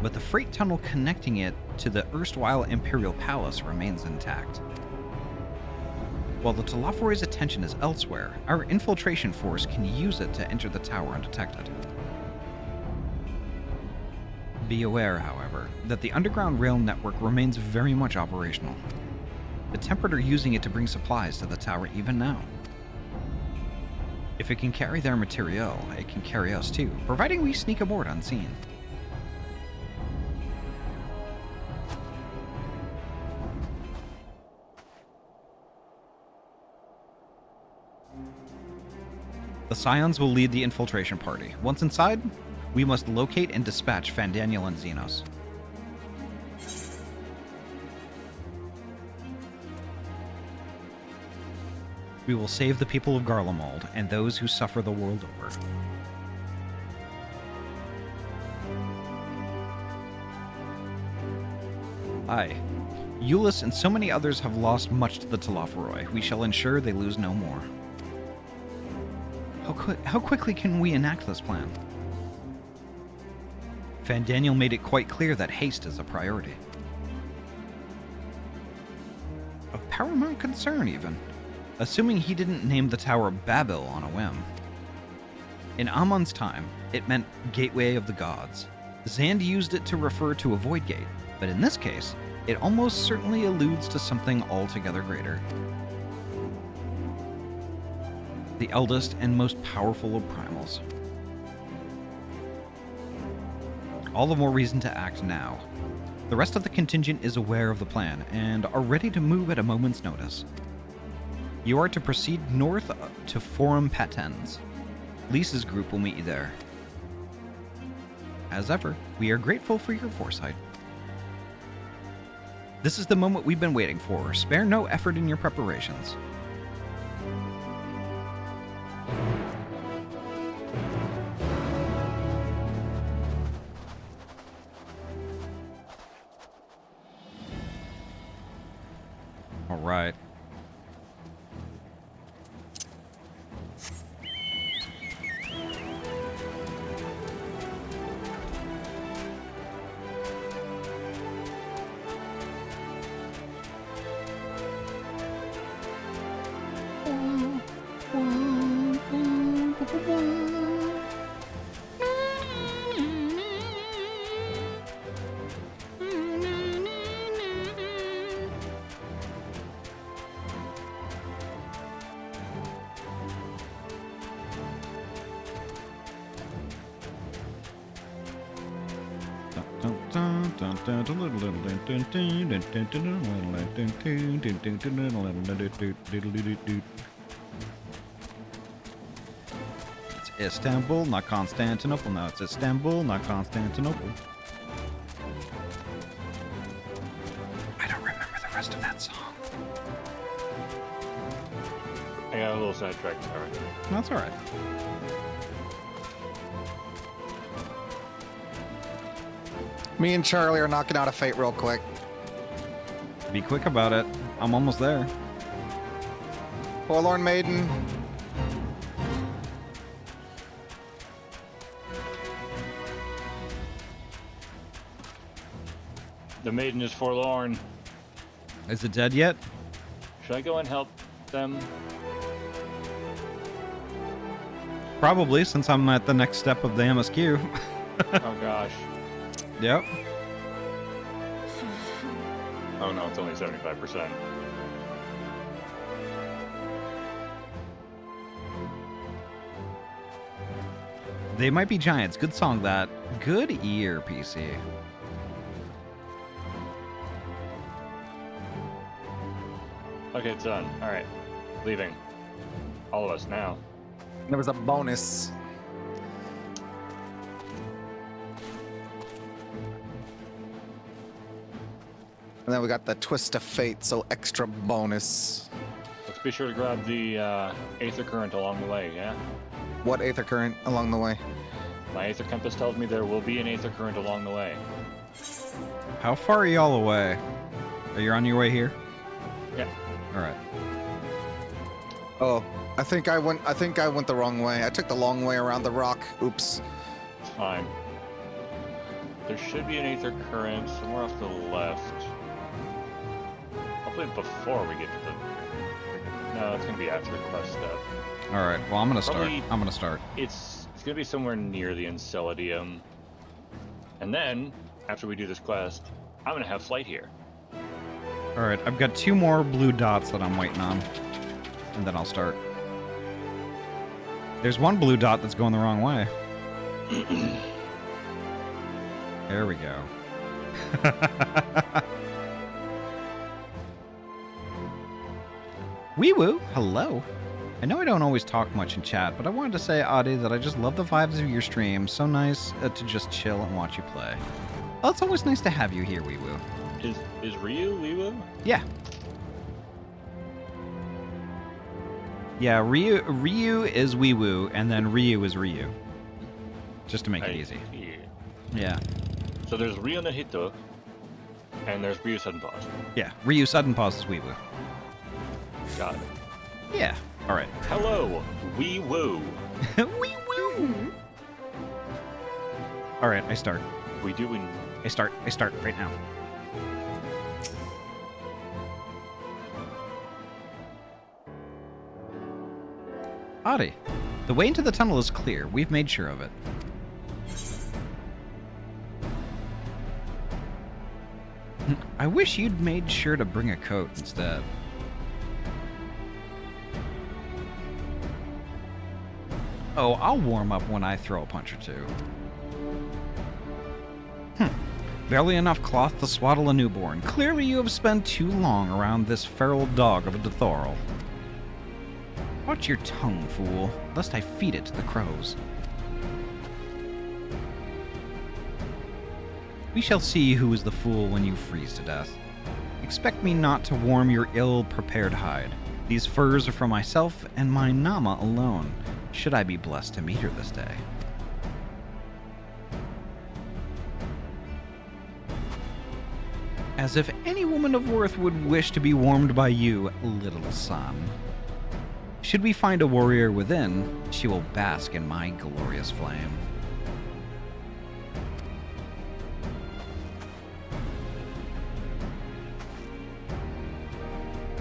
But the freight tunnel connecting it to the erstwhile Imperial Palace remains intact. While the Telophoroid's attention is elsewhere, our infiltration force can use it to enter the tower undetected. Be aware, however, that the underground rail network remains very much operational. The Tempered are using it to bring supplies to the tower even now. If it can carry their materiel, it can carry us too, providing we sneak aboard unseen. The Scions will lead the infiltration party. Once inside, we must locate and dispatch Fandaniel and Xenos. We will save the people of Garlemald and those who suffer the world over. Aye. Euless and so many others have lost much to the Telophoroi. We shall ensure they lose no more. How quickly can we enact this plan? Fandaniel made it quite clear that haste is a priority. Of paramount concern, even. Assuming he didn't name the tower Babel on a whim. In Amon's time, it meant Gateway of the Gods. Zand used it to refer to a void gate, but in this case, it almost certainly alludes to something altogether greater. The eldest and most powerful of primals. All the more reason to act now. The rest of the contingent is aware of the plan and are ready to move at a moment's notice. You are to proceed north to Forum Patens. Lisa's group will meet you there. As ever, we are grateful for your foresight. This is the moment we've been waiting for. Spare no effort in your preparations. All right. It's Istanbul, not Constantinople. No, it's Istanbul, not Constantinople. I don't remember the rest of that song. I got a little sidetracked. Sorry. That's all right. Me and Charlie are knocking out a fate real quick. Be quick about it. I'm almost there. Forlorn Maiden. The maiden is forlorn. Is it dead yet? Should I go and help them? Probably, since I'm at the next step of the MSQ. Oh gosh. Yep. Oh no, it's only 75%. They Might Be Giants. Good song, that. Good ear, PC. Okay, it's done. Alright. Leaving. All of us now. There was a bonus. And then we got the Twist of Fate, so extra bonus. Let's be sure to grab the Aether Current along the way, yeah? What Aether Current along the way? My Aether Compass tells me there will be an Aether Current along the way. How far are y'all away? Are you on your way here? Yeah. All right. Oh, I think I went the wrong way. I took the long way around the rock. Oops. It's fine. There should be an Aether Current somewhere off to the left. Hopefully before we get to the... No, it's going to be after the quest step. All right. Well, I'm gonna start. Probably- I'm gonna start. It's going to be somewhere near the Enceladium. And then, after we do this quest, I'm going to have flight here. All right. I've got 2 more blue dots that I'm waiting on, and then I'll start. There's 1 blue dot that's going the wrong way. There we go. Wee woo, hello. I know I don't always talk much in chat, but I wanted to say, Ahty, that I just love the vibes of your stream. So nice to just chill and watch you play. Oh, it's always nice to have you here, Wee woo. Is Ryu Wee Woo? Yeah. Yeah, Ryu is Wee woo, and then Ryu is Ryu. Just to make it easy. Yeah. So there's Ryu no Hito, and there's Ryu Sudden Pause. Yeah, Ryu Sudden Pause is Wee woo. Got it. Yeah. All right. Hello, Wee Woo. Wee woo. All right, I start. We do. I start right now. Ahty, the way into the tunnel is clear. We've made sure of it. I wish you'd made sure to bring a coat instead. Oh, I'll warm up when I throw a punch or two. Barely enough cloth to swaddle a newborn. Clearly you have spent too long around this feral dog of a Dithoril. Watch your tongue, fool, lest I feed it to the crows. We shall see who is the fool when you freeze to death. Expect me not to warm your ill-prepared hide. These furs are for myself and my Nama alone, should I be blessed to meet her this day. As if any woman of worth would wish to be warmed by you, little son. Should we find a warrior within, she will bask in my glorious flame.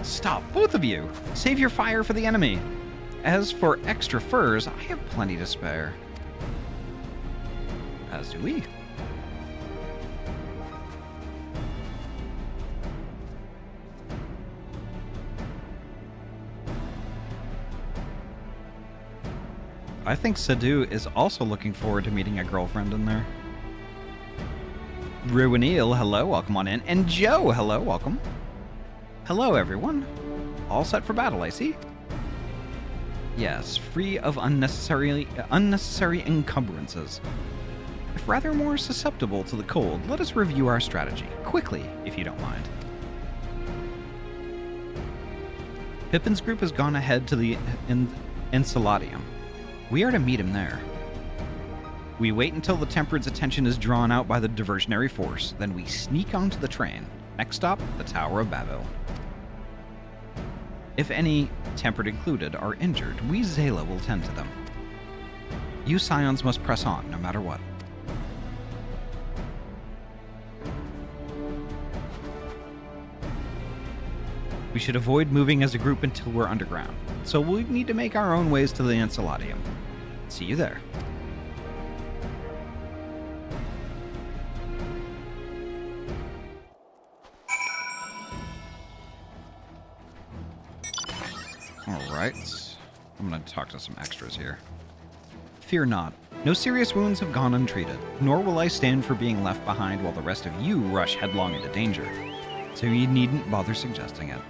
Stop, both of you! Save your fire for the enemy! As for extra furs, I have plenty to spare. As do we. I think Sadu is also looking forward to meeting a girlfriend in there. Ruineel, hello, welcome on in. And Joe, hello, welcome. Hello, everyone. All set for battle, I see. Yes, free of unnecessary encumbrances. If rather more susceptible to the cold, let us review our strategy, quickly, if you don't mind. Pippin's group has gone ahead to the Enceladium. We are to meet him there. We wait until the Tempered's attention is drawn out by the diversionary force, then we sneak onto the train. Next stop, the Tower of Babel. If any, Tempered included, are injured, we Zayla will tend to them. You Scions must press on, no matter what. We should avoid moving as a group until we're underground, so we need to make our own ways to the Enceladium. See you there. Alright. I'm gonna talk to some extras here. Fear not. No serious wounds have gone untreated, nor will I stand for being left behind while the rest of you rush headlong into danger. So you needn't bother suggesting it.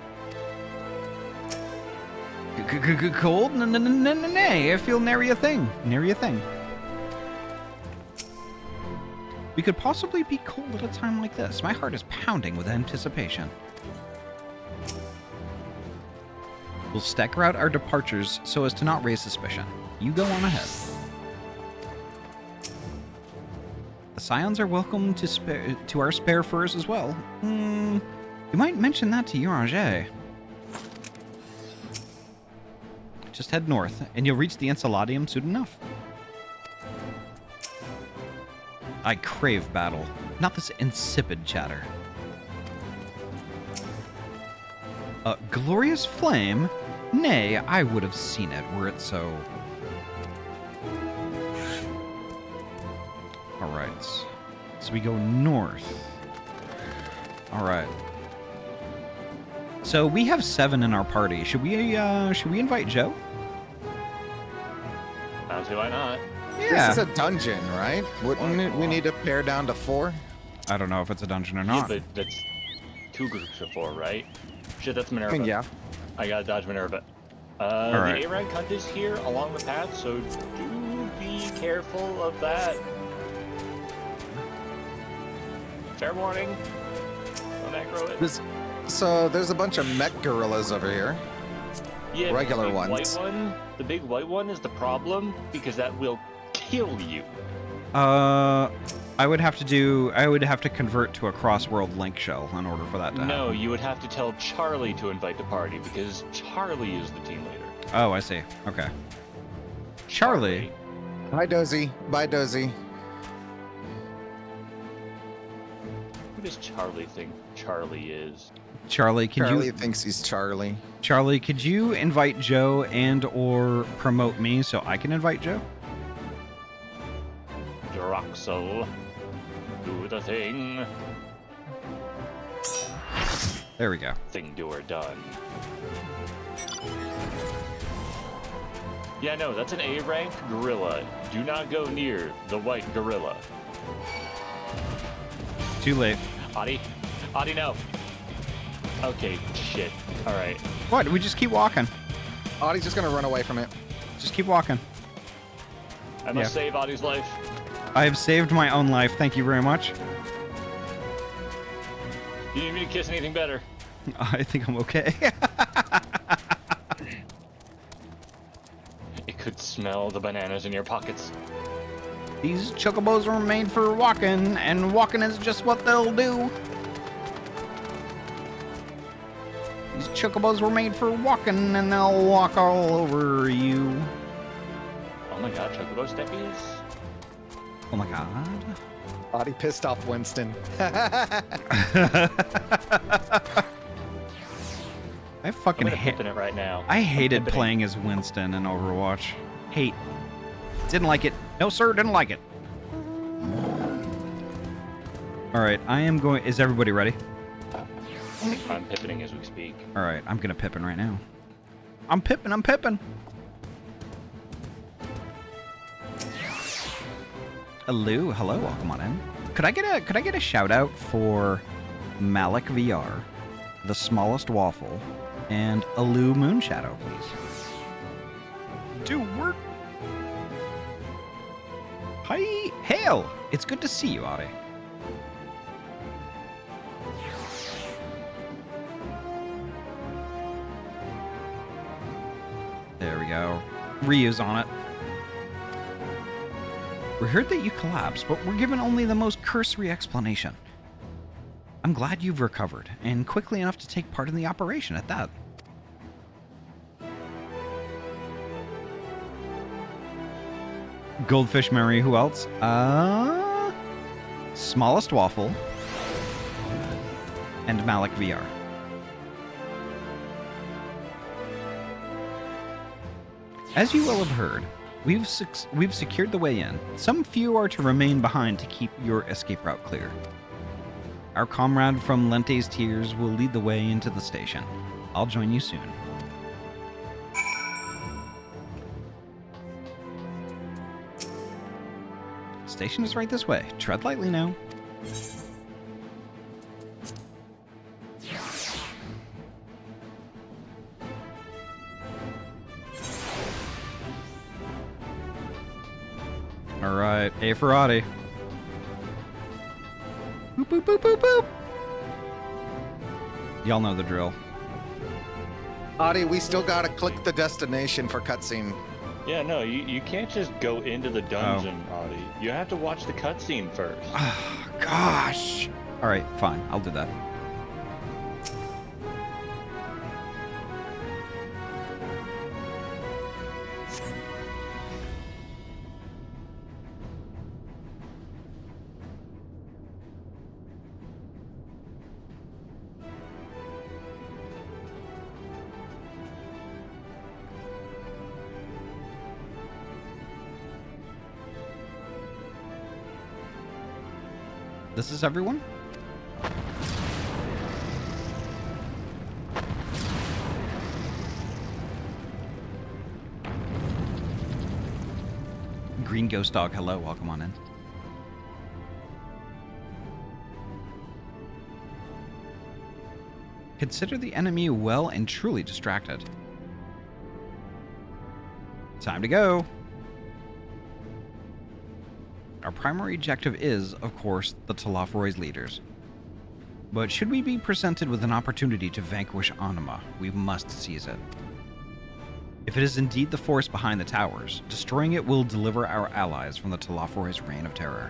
Cold? Nay, I feel nary a thing. Nary a thing. We could possibly be cold at a time like this. My heart is pounding with anticipation. We'll stagger out our departures so as to not raise suspicion. You go on ahead. The Scions are welcome to our spare furs as well. You might mention that to Uranger. Just head north, and you'll reach the Enceladium soon enough. I crave battle, not this insipid chatter. A glorious flame? Nay, I would have seen it were it so. Alright. So we go north. Alright. So we have 7 in our party. Should we invite Joe? I don't see why not. Yeah. This is a dungeon, right? Wouldn't we need to pare down to 4? I don't know if it's a dungeon or not. Yeah, but that's 2 groups of 4, right? Shit, that's Minerva. Yeah. I gotta dodge Minerva. Alright. The A-rank hunt is here along the path, so do be careful of that. Fair warning. Don't aggro it. So there's a bunch of mech gorillas over here. Yeah, regular the ones. The big white one is the problem because that will kill you. I would have to convert to a cross-world link shell in order for that to happen. No, you would have to tell Charlie to invite the party because Charlie is the team leader. Oh, I see. Okay. Charlie. Bye, Dozy. Bye, Dozy. does Charlie think Charlie is? Charlie, Charlie thinks he's Charlie. Charlie, could you invite Joe and or promote me so I can invite Joe? Droxel, do the thing. There we go. Thing doer done. Yeah, no, that's an A-rank gorilla. Do not go near the white gorilla. Too late. Ahty, no. Okay, shit. All right. What? We just keep walking. Ahty's just gonna run away from it. Just keep walking. I must save Ahty's life. I have saved my own life. Thank you very much. You need me to kiss anything better? I think I'm okay. It could smell the bananas in your pockets. These chocobos are made for walking, and walking is just what they'll do. These chocobos were made for walking, and they'll walk all over you. Oh my god, chocobo steppies? Oh my god. Ahty pissed off Winston. I fucking hate it right now. I hated playing as Winston in Overwatch. Hate. Didn't like it. No, sir, didn't like it. All right, I am going. Is everybody ready? I'm pippening as we speak. All right, I'm gonna pippin right now. I'm pippin. Hello, welcome on in. Could I get a shout out for Malik VR, the smallest waffle, and Alu Moonshadow, please? Do work. Hi, hail! It's good to see you, Ahty. There we go. Ryu's on it. We heard that you collapsed, but we're given only the most cursory explanation. I'm glad you've recovered, and quickly enough to take part in the operation at that. Goldfish Mary, who else? Smallest Waffle, and Malik VR. As you will have heard, we've secured the way in. Some few are to remain behind to keep your escape route clear. Our comrade from Lente's Tears will lead the way into the station. I'll join you soon. Station is right this way. Tread lightly now. All right, A for Ahty. Boop, boop, boop, boop, boop. Y'all know the drill. Ahty, we still gotta click the destination for cutscene. Yeah, no, you can't just go into the dungeon, Ahty. You have to watch the cutscene first. Oh, gosh. All right, fine. I'll do that. This is everyone? Green Ghost Dog, hello, welcome on in. Consider the enemy well and truly distracted. Time to go. Our primary objective is, of course, the Talafroy's leaders. But should we be presented with an opportunity to vanquish Anima, we must seize it. If it is indeed the force behind the towers, destroying it will deliver our allies from the Talafroy's reign of terror.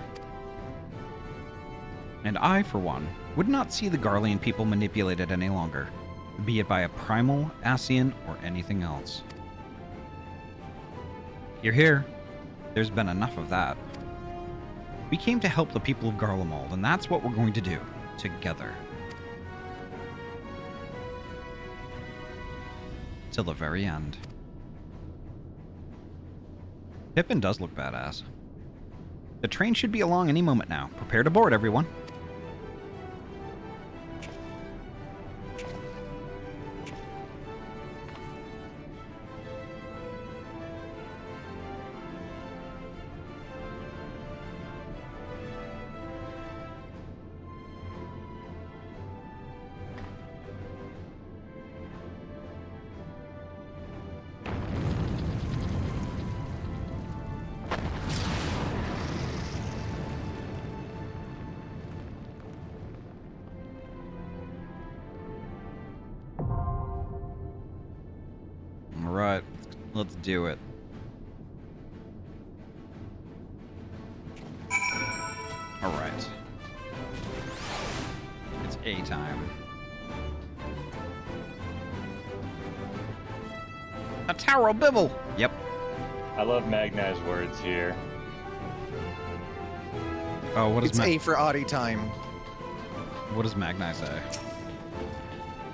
And I, for one, would not see the Garlean people manipulated any longer, be it by a primal, Ascian, or anything else. Hear, hear. There's been enough of that. We came to help the people of Garlemald, and that's what we're going to do. together. Till the very end. Pippin does look badass. The train should be along any moment now. Prepare to board, everyone. Alright, let's do it. Alright. It's A time. A Tower of Bibble! Yep. I love Magnai's words here. Oh, what is It's A for Ahty time. What does Magnai say?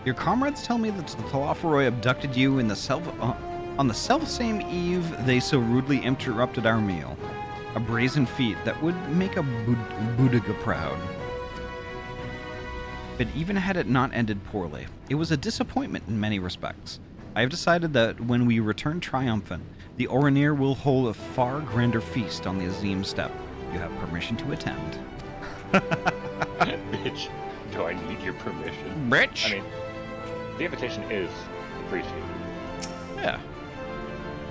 Your comrades tell me that the Thalafroi abducted you in the on the self-same eve they so rudely interrupted our meal. A brazen feat that would make a Boudiga proud. But even had it not ended poorly, it was a disappointment in many respects. I have decided that when we return triumphant, the Oranir will hold a far grander feast on the Azim steppe. You have permission to attend. Bitch, do I need your permission? Bitch! I mean, the invitation is appreciated. Yeah.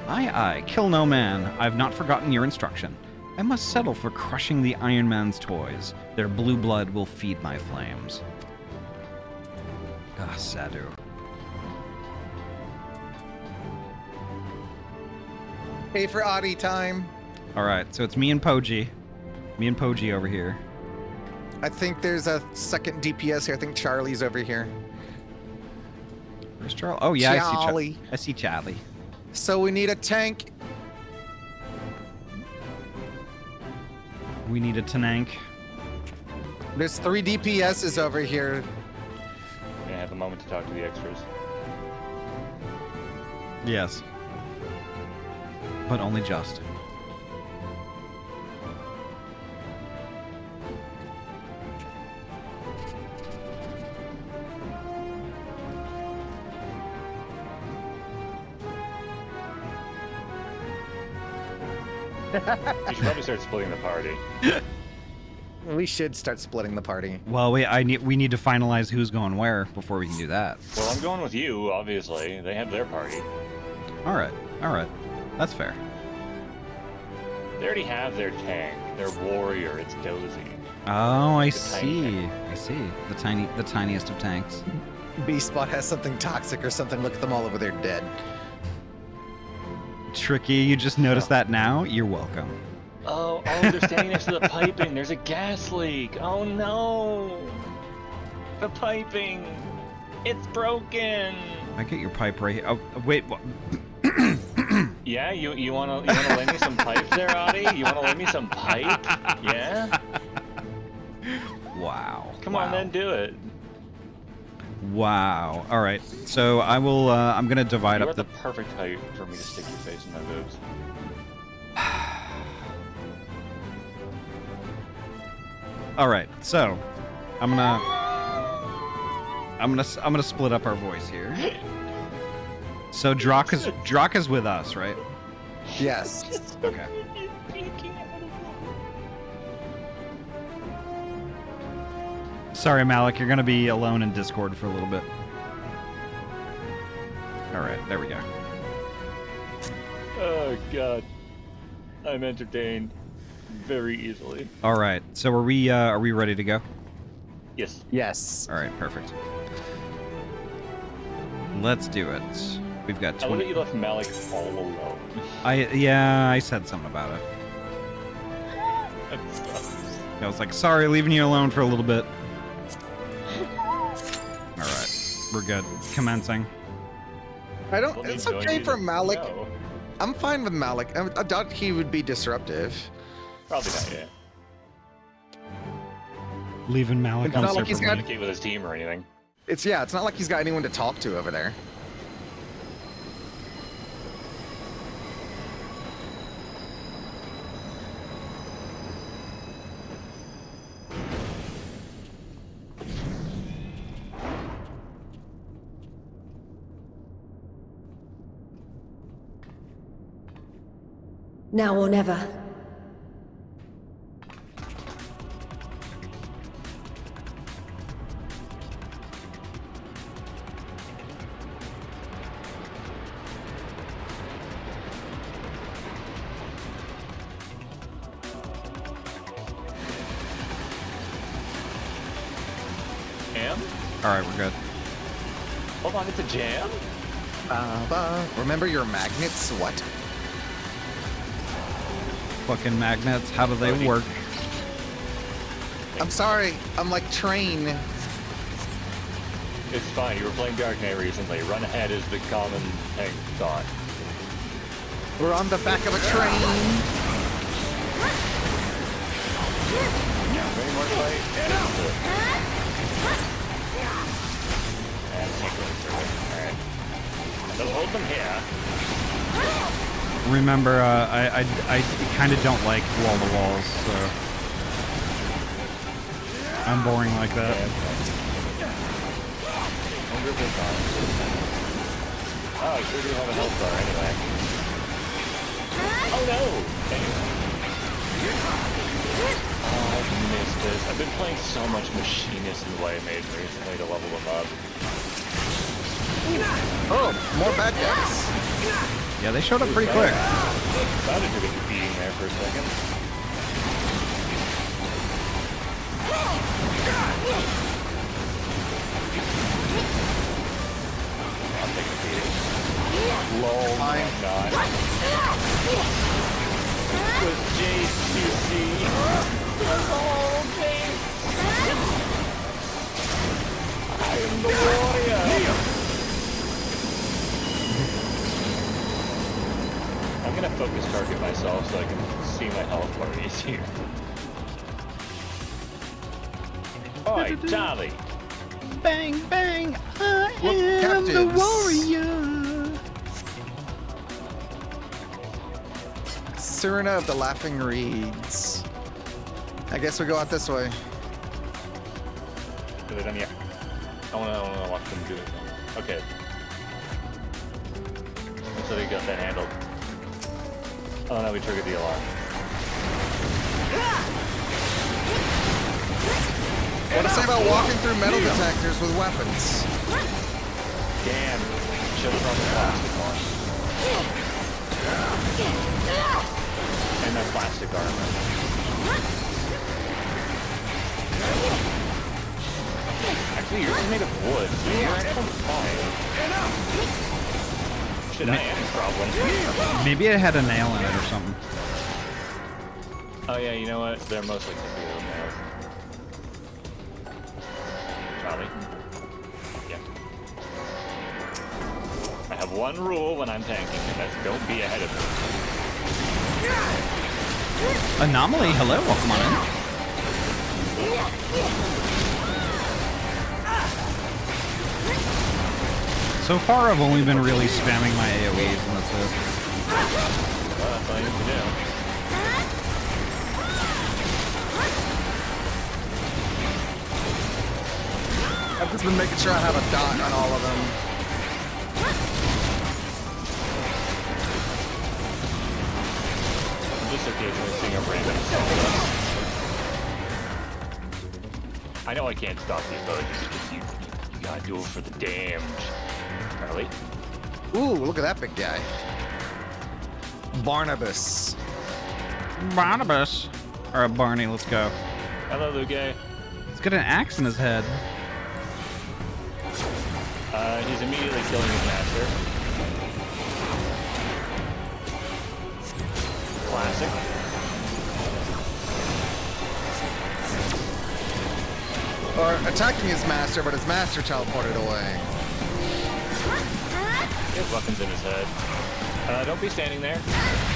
Aye, kill no man. I've not forgotten your instruction. I must settle for crushing the Iron Man's toys. Their blue blood will feed my flames. Ah, Sadu. A for Ahty time. Alright, so it's me and Poji. Me and Poji over here. I think there's a second DPS here. I think Charlie's over here. Where's Charlie? Oh, yeah, Charlie. I see Charlie. So we need a tank. We need a Tanank. There's 3 DPSs over here. I'm gonna have a moment to talk to the extras. Yes. But only just. You should probably start splitting the party. We should start splitting the party. Well, we need to finalize who's going where before we can do that. Well, I'm going with you, obviously. They have their party. Alright. That's fair. They already have their tank, their warrior. It's Dozy. Oh, I The see. tiny tank. I see. The tiniest of tanks. B-Spot has something toxic or something. Look at them all over there dead. Tricky, you just noticed that now? You're welcome. Oh, they're standing next to the piping. There's a gas leak. Oh no! The piping. It's broken. I get your pipe right here. Oh, wait. What? Yeah, you wanna lend me some pipes there, Ahty? You wanna lend me some pipe? Yeah. Wow. Come on, then do it. Wow. All right. So I will. I'm gonna divide You're up at the perfect height for me to stick your face in my boobs. All right. So I'm gonna split up our voice here. So Drak is with us, right? Yes. Okay. Sorry, Malik, you're gonna be alone in Discord for a little bit. All right, there we go. Oh god, I'm entertained very easily. All right, so are we ready to go? Yes. Yes. All right, perfect. Let's do it. We've got 20. I love that you left Malik all alone. I said something about it. I was like, sorry, leaving you alone for a little bit. All right, we're good. Commencing. I don't. It's okay for Malik. No. I'm fine with Malik. I doubt he would be disruptive. Probably not yet. Leaving Malik It's on not like he's got- communicate with his team or anything. It's not like he's got anyone to talk to over there. Now or never. Jam? Alright, we're good. Hold on, it's a jam? Remember your magnets? What? Fucking magnets, how do they work? I'm sorry, I'm like train. It's fine, you were playing Dark Knight recently. Run ahead is the common thought. We're on the back of a train. Yeah, very more fight. And alright. So hold them here. Remember, I kind of don't like wall-to-walls, so... I'm boring like that. Oh, I sure do have a health bar anyway. Oh no! Oh, I've missed this. I've been playing so much Machinist and Way Made recently to level them up. Oh, more bad guys. Yeah, they showed up pretty quick. Thought I took a beating there for a second. I'll take a beating. Lol, my god. With JCC. I am the warrior. I'm gonna focus target myself so I can see my health bar easier. Oi, Charlie! Bang, bang! I am the captives. warrior! Serena of the Laughing Reeds. I guess we go out this way. Are they done yet? I wanna watch them do it. Okay. So they got that handled. Oh no, we triggered the alarm. What to say about walking through metal detectors with weapons? Damn. Should have brought the plastic one. And that plastic armor. Actually, yours is made of wood, so you're fine. Shit, I am problem. Maybe it had a nail in it or something. Oh yeah, you know what? They're mostly concealed nails. Charlie? Yeah. I have one rule when I'm tanking, and that's don't be ahead of me. Anomaly, hello, welcome on in. So far, I've only been really spamming my AoEs, and that's it. Well, that's all you have to do. I've just been making sure I have a dot on all of them. I'm just occasionally seeing a random solo. I know I can't stop the abilities because you gotta do it for the damned. Charlie? Ooh, look at that big guy. Barnabas. Barnabas. Alright, Barney, let's go. Hello, little guy. He's got an axe in his head. He's immediately killing his master. Classic. Or attacking his master, but his master teleported away. He has weapons in his head. Don't be standing there.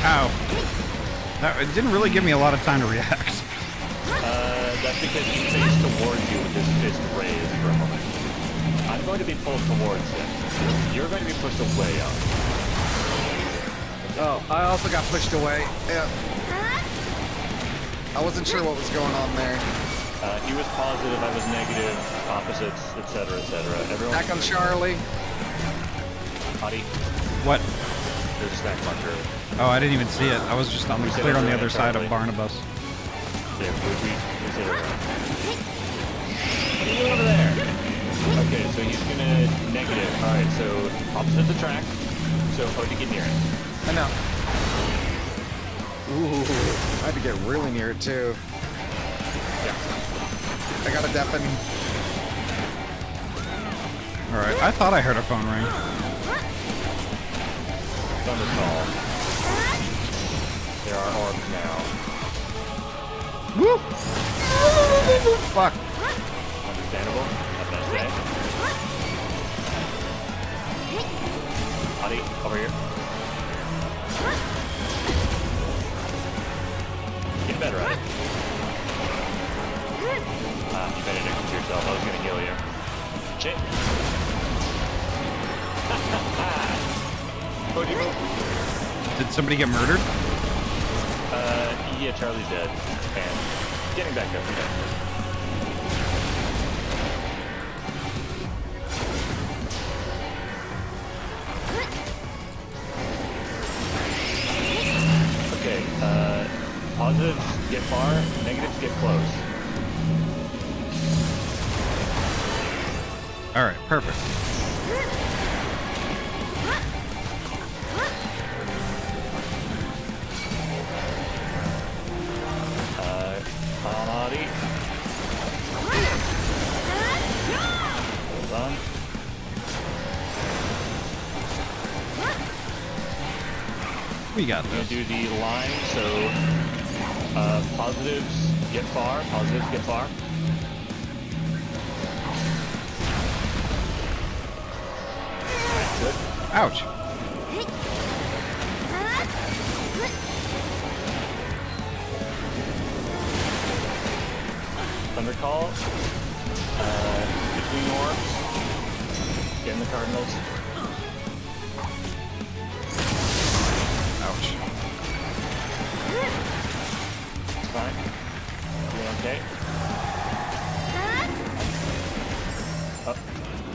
Ow. That, it didn't really give me a lot of time to react. That's That's because he faced towards you with his fist raised for a moment. I'm going to be pulled towards him. You're going to be pushed away up. Oh, I also got pushed away. Yeah. I wasn't sure what was going on there. He was positive, I was negative, opposites, etc., etc. Everyone. Back on Charlie. Ahty. What? There's a snack marker. Oh, I didn't even see it. I was just on the clear on the other side of Barnabas. Yeah, we sit around. What are you doing over there? Okay, so he's gonna negative. Alright, so opposite the track. So Ahty, get near it. I know. Ooh, I had to get really near it too. Yeah. I got a deafen. Alright, I thought I heard a phone ring. Thunder call. There are orbs now. Woo! Fuck. Understandable. Have a nice day. Ahty, over here. Get better at it. Ah, you benedicted yourself. I was gonna heal you. Shit. Did somebody get murdered? Yeah, Charlie's dead. And getting back up again. Okay, positives get far, negatives get close. Alright, perfect. Ahty. Hold on. We got this. I'm gonna do the line, so positives get far, positives get far. Good. Ouch. Thunder call. Between orbs. Getting the Cardinals. Ouch. It's fine. Doing okay. Up.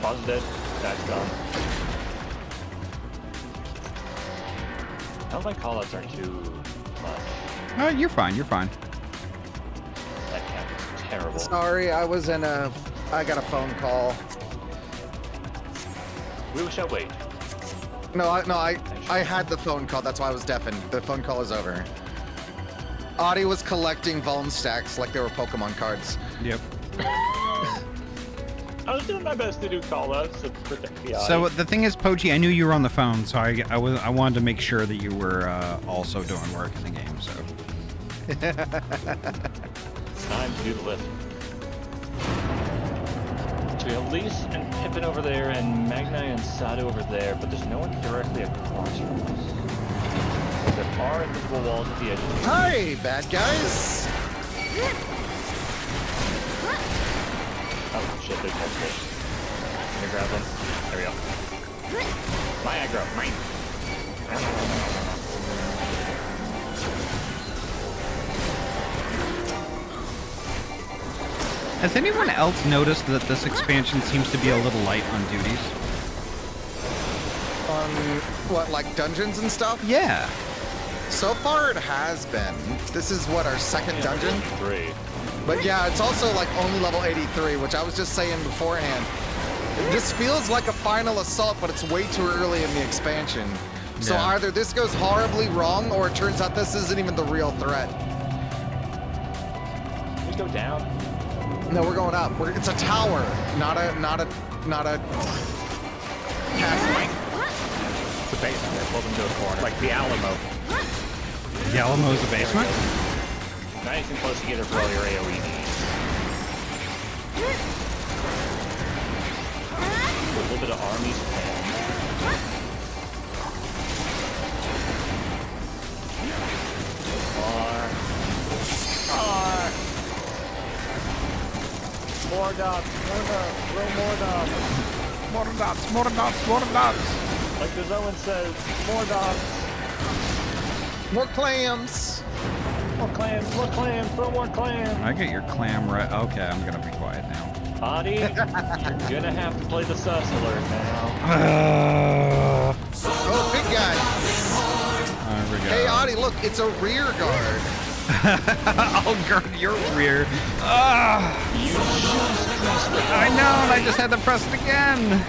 Pause dead. That's gone. I don't think callouts aren't too much. You're fine, you're fine. That cat is terrible. Sorry, I got a phone call. We shall wait. No, I had the phone call. That's why I was deafened. The phone call is over. Ahty was collecting Vuln stacks like they were Pokemon cards. Yep. I was doing my best to do callouts to protect the audience. So the thing is, Poji, I knew you were on the phone, so I wanted to make sure that you were also doing work in the game. So. Time to do the lift. So we have Lise and Pippin over there, and Magnai and Sado over there, but there's no one directly across from us. There are invisible walls at the edges. Hi, bad guys. Oh shit, there's more fish. Can you grab them? There we go. My aggro. Mine. Has anyone else noticed that this expansion seems to be a little light on duties? On what, like dungeons and stuff? Yeah. So far it has been. This is what, our second dungeon? 3. But yeah, it's also like only level 83, which I was just saying beforehand. This feels like a final assault, but it's way too early in the expansion. So Yeah. either this goes horribly wrong, or it turns out this isn't even the real threat. Just go down. No, we're going up. It's a tower, not a castle. It's a basement. Welcome to a corner. Like the Alamo. The Alamo's a basement? Nice and close together for all your AoE needs. A little bit of army spam. Far. More dots, more dots, throw more dots. More dots, more dots, more dots. Like as Owen says, more dots. More clams. More clams, throw more clams. I get your clam right. Okay, I'm gonna be quiet now. Ahty, you're gonna have to play the sus alert now. Oh, big guy. There we go. Hey, Ahty, look, it's a rear guard. I'll guard your rear. I know, and I just had to press it again.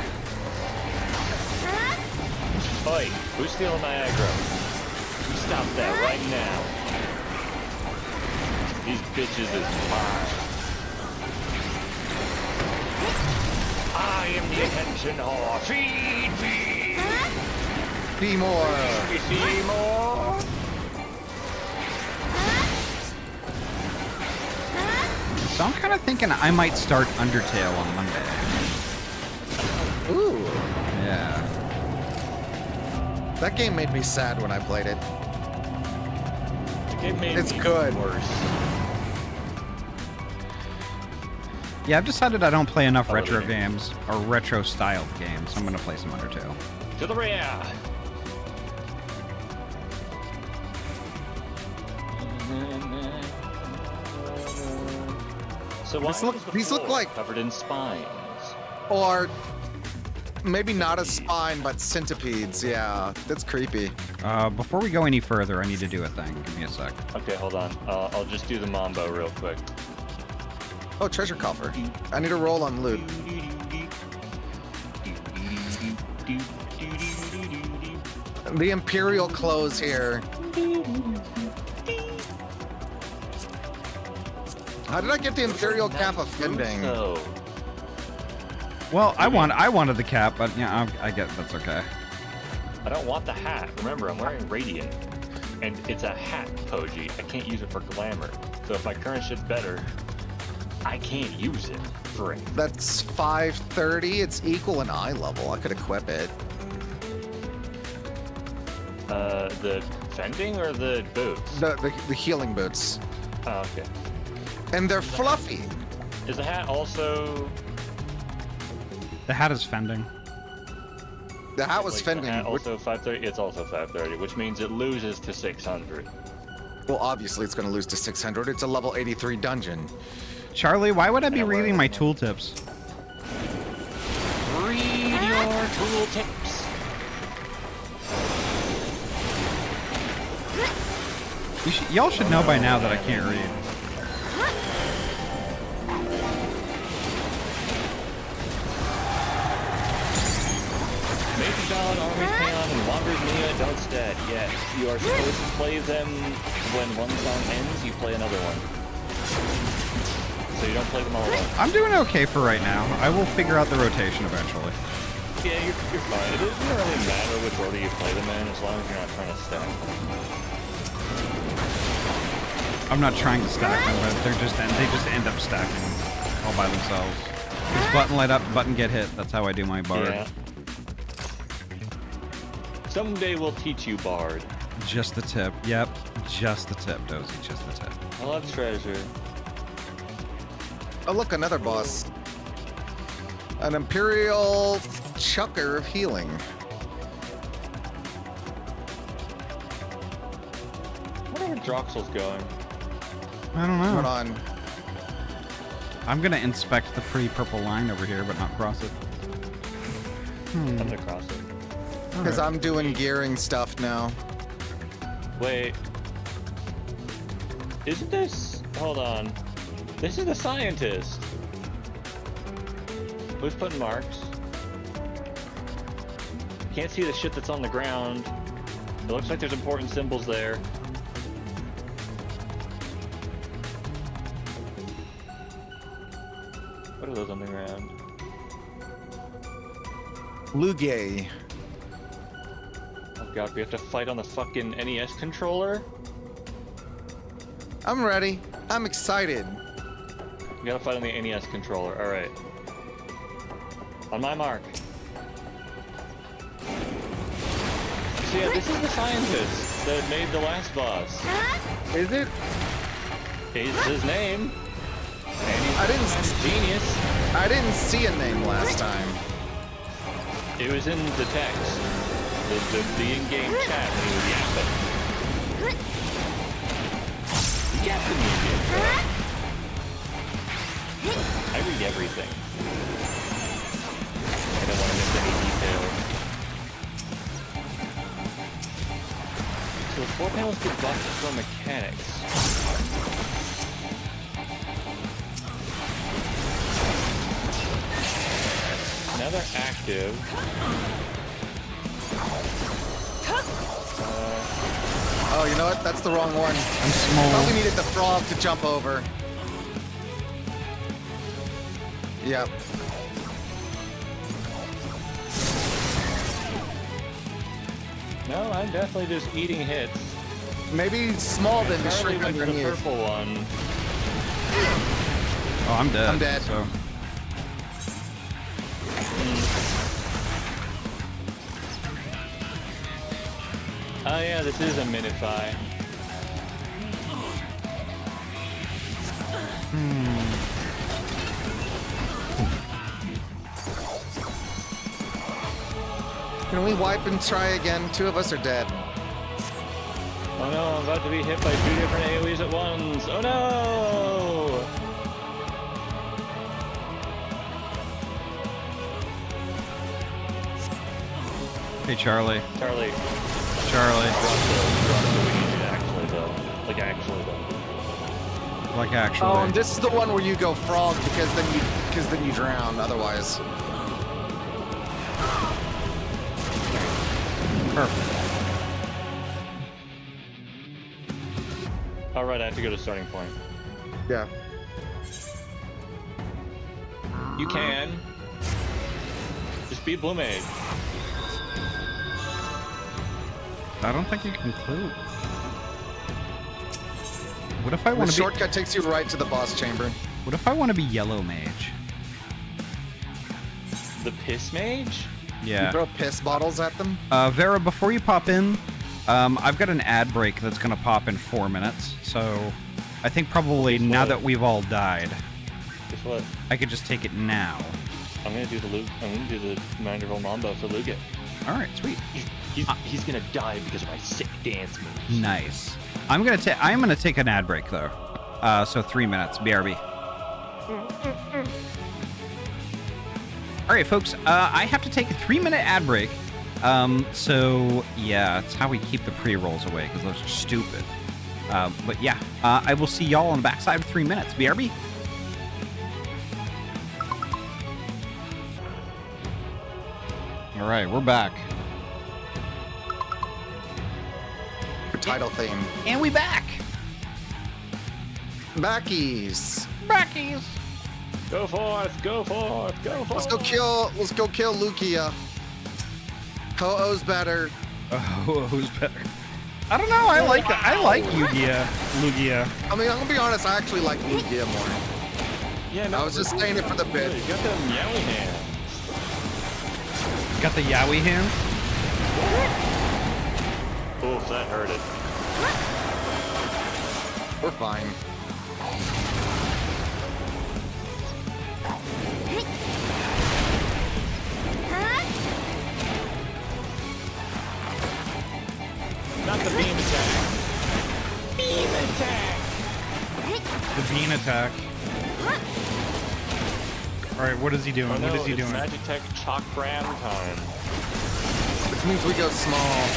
Oi, who's stealing my aggro? You stop that right now. These bitches is mine. I am the attention whore. Feed me! Be more. See more? So I'm kind of thinking I might start Undertale on Monday. Ooh. Yeah. That game made me sad when I played it. It made It's me good. worse. Yeah, I've decided I don't play enough retro games or retro-styled games. So I'm gonna play some Undertale. To the rear! So why These look like covered in spines? Or maybe not a spine, but centipedes. Yeah, that's creepy. Before we go any further, I need to do a thing. Give me a sec. Okay, hold on. I'll just do the mambo real quick. Oh, treasure coffer. I need to roll on loot. The Imperial clothes here. How did I get the Imperial cap of Fending? Well, I wanted the cap, but yeah, I get that's okay. I don't want the hat. Remember, I'm wearing Radiant. And it's a hat, Poji. I can't use it for glamour. So if my current shit's better, I can't use it for it. That's 530. It's equal in eye level. I could equip it. The fending or the boots? The healing boots. Oh, okay. And they're fluffy. Is the hat also... The hat is fending. The hat was like, fending. The hat also 530? It's also 530, which means it loses to 600. Well, obviously it's going to lose to 600. It's a level 83 dungeon. Charlie, why would I be reading my tooltips? Read your tooltips. Y'all should know by now that I can't read. Major Dawn, Army's Peon, and Wander's Mia, Dog's Dead. Yes, you are supposed to play them when one song ends, you play another one. So you don't play them all at once. I'm doing okay for right now. I will figure out the rotation eventually. Yeah, you're fine. It doesn't really matter which order you play them in, as long as you're not trying to stack. I'm not trying to stack them, but they just end up stacking all by themselves. It's button light up, button get hit. That's how I do my bard. Yeah. Someday we'll teach you Bard. Just the tip. Yep. Just the tip, Dozy. Just the tip. I love treasure. Oh, look, another boss. An Imperial Chucker of Healing. I wonder where Droxel's going. I don't know. Hold on. I'm gonna inspect the pretty purple line over here, but not cross it. I'm gonna cross it. Because I'm doing gearing stuff now. Wait. Isn't this... Hold on. This is the scientist. Who's putting marks? Can't see the shit that's on the ground. It looks like there's important symbols there. What are those on the ground? Lugay. Oh god, we have to fight on the fucking NES controller? I'm ready. I'm excited. We gotta fight on the NES controller, alright. On my mark. So yeah, this is the scientist that made the last boss. Is it? It's his name. And he's Genius. I didn't see a name last time. It was in the text. The in-game chat when he was yapping. Yapping me again. I read everything. I don't want to miss any details. So 4 panels get buffed from mechanics. Now they're active. Oh, you know what? That's the wrong one. I'm small. Probably needed the frog to jump over. Yep. No, I'm definitely just eating hits. Maybe small then to Charlie shrink went to the underneath. purple one. Oh, I'm dead. I'm dead. So. Oh yeah, this is a minify. Can we wipe and try again? 2 of us are dead. Oh no, I'm about to be hit by 2 different AoEs at once. Oh no! Hey, Charlie. Charlie. Charlie. Actually though. Like actually though. Like actually. Oh, and this is the one where you go frog because then you drown otherwise. Perfect. Alright, I have to go to starting point. Yeah. You can. Just be Blue Mage. I don't think you can clue. What if I The want to be? shortcut takes you right to the boss chamber. What if I want to be yellow mage? The Piss Mage? Yeah. You throw piss bottles at them? Vera, before you pop in, I've got an ad break that's gonna pop in 4 minutes. So, I think probably now that we've all died, Guess what? I could just take it now. I'm gonna do the Manderville Mambo for Lugat. All right, sweet. He's gonna die because of my sick dance moves. Nice. I'm gonna take an ad break though. So 3 minutes. BRB. All right, folks. I have to take a 3-minute ad break. So yeah, it's how we keep the pre-rolls away because those are stupid. But yeah, I will see y'all on the backside of 3 minutes. BRB. All right, we're back. Title theme. And we back. Backies. Backies. Go forth, go forth, go forth. Let's go kill Lugia. Ho-Oh's better. Who's better? I don't know. I like Lugia. I mean, I'm gonna be honest. I actually like Lugia more. Yeah, no, I was just saying it for the bit. You got the meowy hands. Got the Yowie hands. Oof, that hurted. We're fine. Not the beam attack. Beam attack. The bean attack. All right, what is he doing? Oh, no, what is he it's doing? Magic Tech Chalk Bram time. Which means we go small.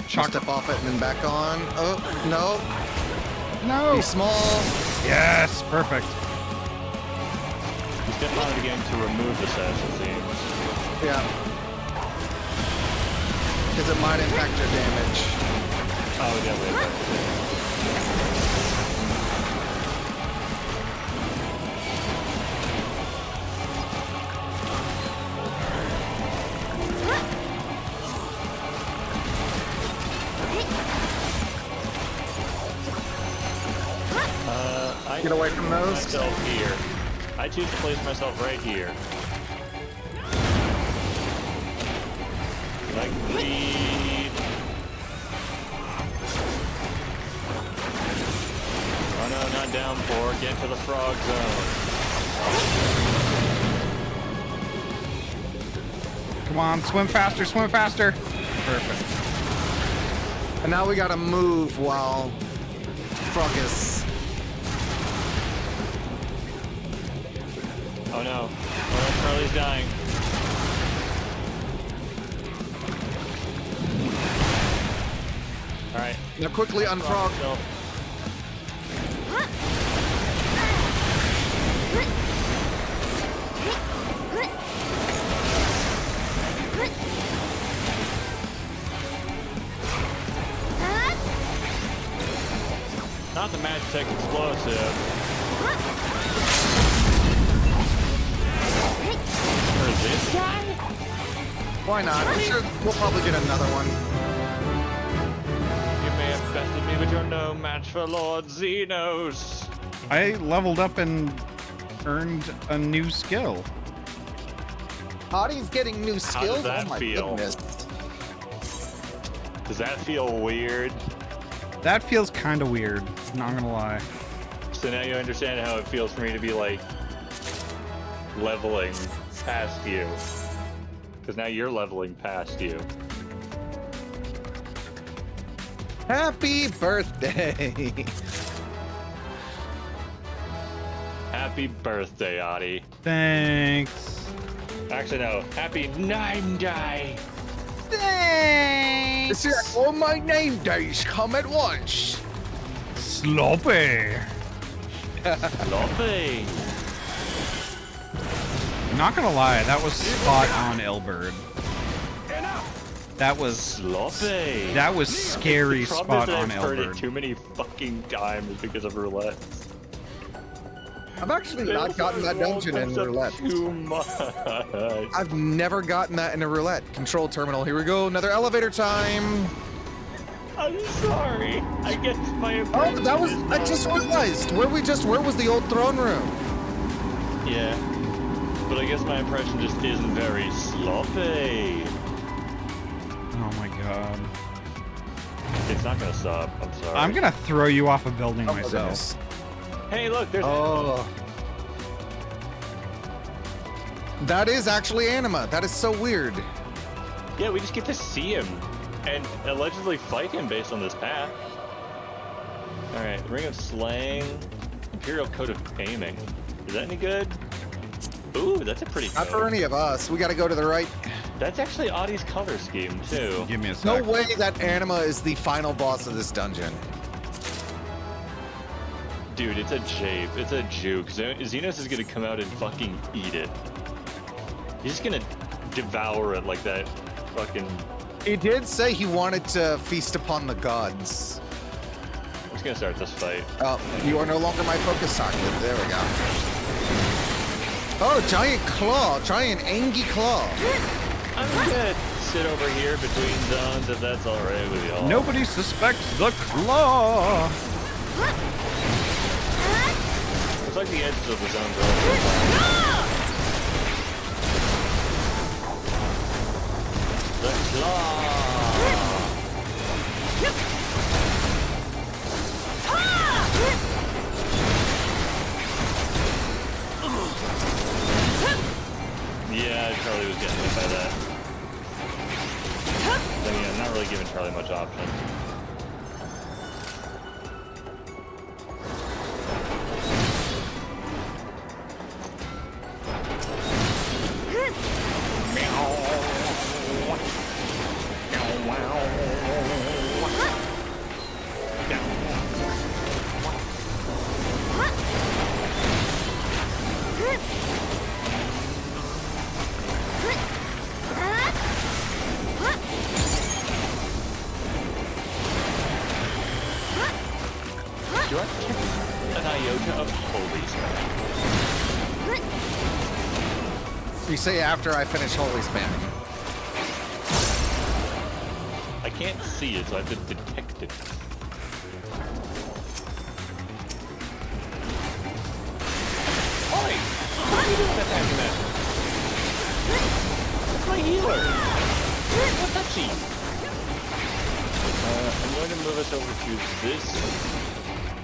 Step off it and then back on. Oh, no. No. Be small. Yes, perfect. You step on it again to remove the sash, it seems. Yeah. Because it might impact your damage. Oh, yeah, wait. Get away from those. Myself here. I choose to place myself right here. Or get to the frog zone. Come on, swim faster, swim faster. Perfect. And now we gotta move while Froggus. Oh no. Oh, Charlie's dying. Alright. Now quickly unfrog. Not the Magitech explosive. Or this guy? Why not? I'm sure we'll probably get another one. You may have bested me, but you're no match for Lord Xenos. I leveled up and earned a new skill. Ahty's getting new skills? How does that oh my feel? goodness. Does that feel weird? That feels kind of weird, not gonna lie. So now you understand how it feels for me to be like leveling past you. Because now you're leveling past you. Happy birthday! Happy birthday, Ahty. Thanks. Actually, no. Happy name day! Thanks! It's like all my name days come at once. Sloppy. Sloppy. Not gonna lie, that was spot on, Elbird. That was sloppy. That was scary. The problem Spot is on, I've heard it Elbird. too many fucking times because of roulette. I've actually not gotten that dungeon in roulette. Too much. I've never gotten that in a roulette. Control terminal, here we go. Another elevator time. I'm sorry. I guess my Oh, that was, I just realized. Where was the old throne room? Yeah. But I guess my impression just isn't very sloppy. Oh my god. It's not gonna stop. I'm sorry. I'm gonna throw you off a building myself. goodness. Hey, look, there's Oh. That is actually Anima. That is so weird. Yeah, we just get to see him and allegedly fight him based on this path. Alright, Ring of Slaying, Imperial Code of Aiming. Is that any good? Ooh, that's a pretty Not for any of us. We gotta go to the right. That's actually Ahty's color scheme, too. Give me a sec. No way that Anima is the final boss of this dungeon. Dude, it's a jape. It's a juke. Xenos is gonna come out and fucking eat it. He's just gonna devour it like that fucking... He did say he wanted to feast upon the gods. I'm just gonna start this fight. Oh, you are no longer my focus target. There we go. Oh, giant claw. Giant angy claw. I'm gonna sit over here between zones if that's alright with y'all. Nobody suspects the claw. Looks like the edges of the zones are all the claw! Yeah, Charlie was getting hit by that. I mean, I'm not really giving Charlie much option. Do I have an iota of holy spell? You say after I finish holy spamming. I can't see it, so I have to detect it. Oi! What are you doing with that tiny man? That's my healer! What's that cheat? I'm going to move us over to this.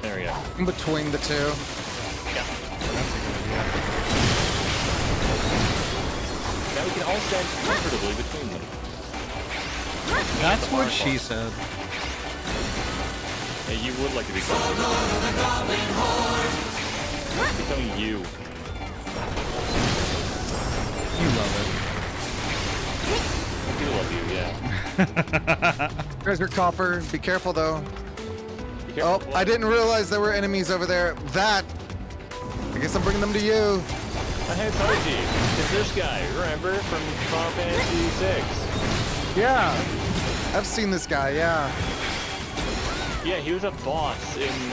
There area. In between the two. Yeah. Now we can all stand comfortably between them. That's what she said. Hey, you would like to be comfortable. Becoming you. You love I do love you, yeah. Treasure coffer. Be careful though. Be careful. Oh, I didn't realize there were enemies over there. I guess I'm bringing them to you. I had told you. It's this guy, remember? From Final Fantasy VI. Yeah. I've seen this guy, yeah. Yeah, he was a boss in,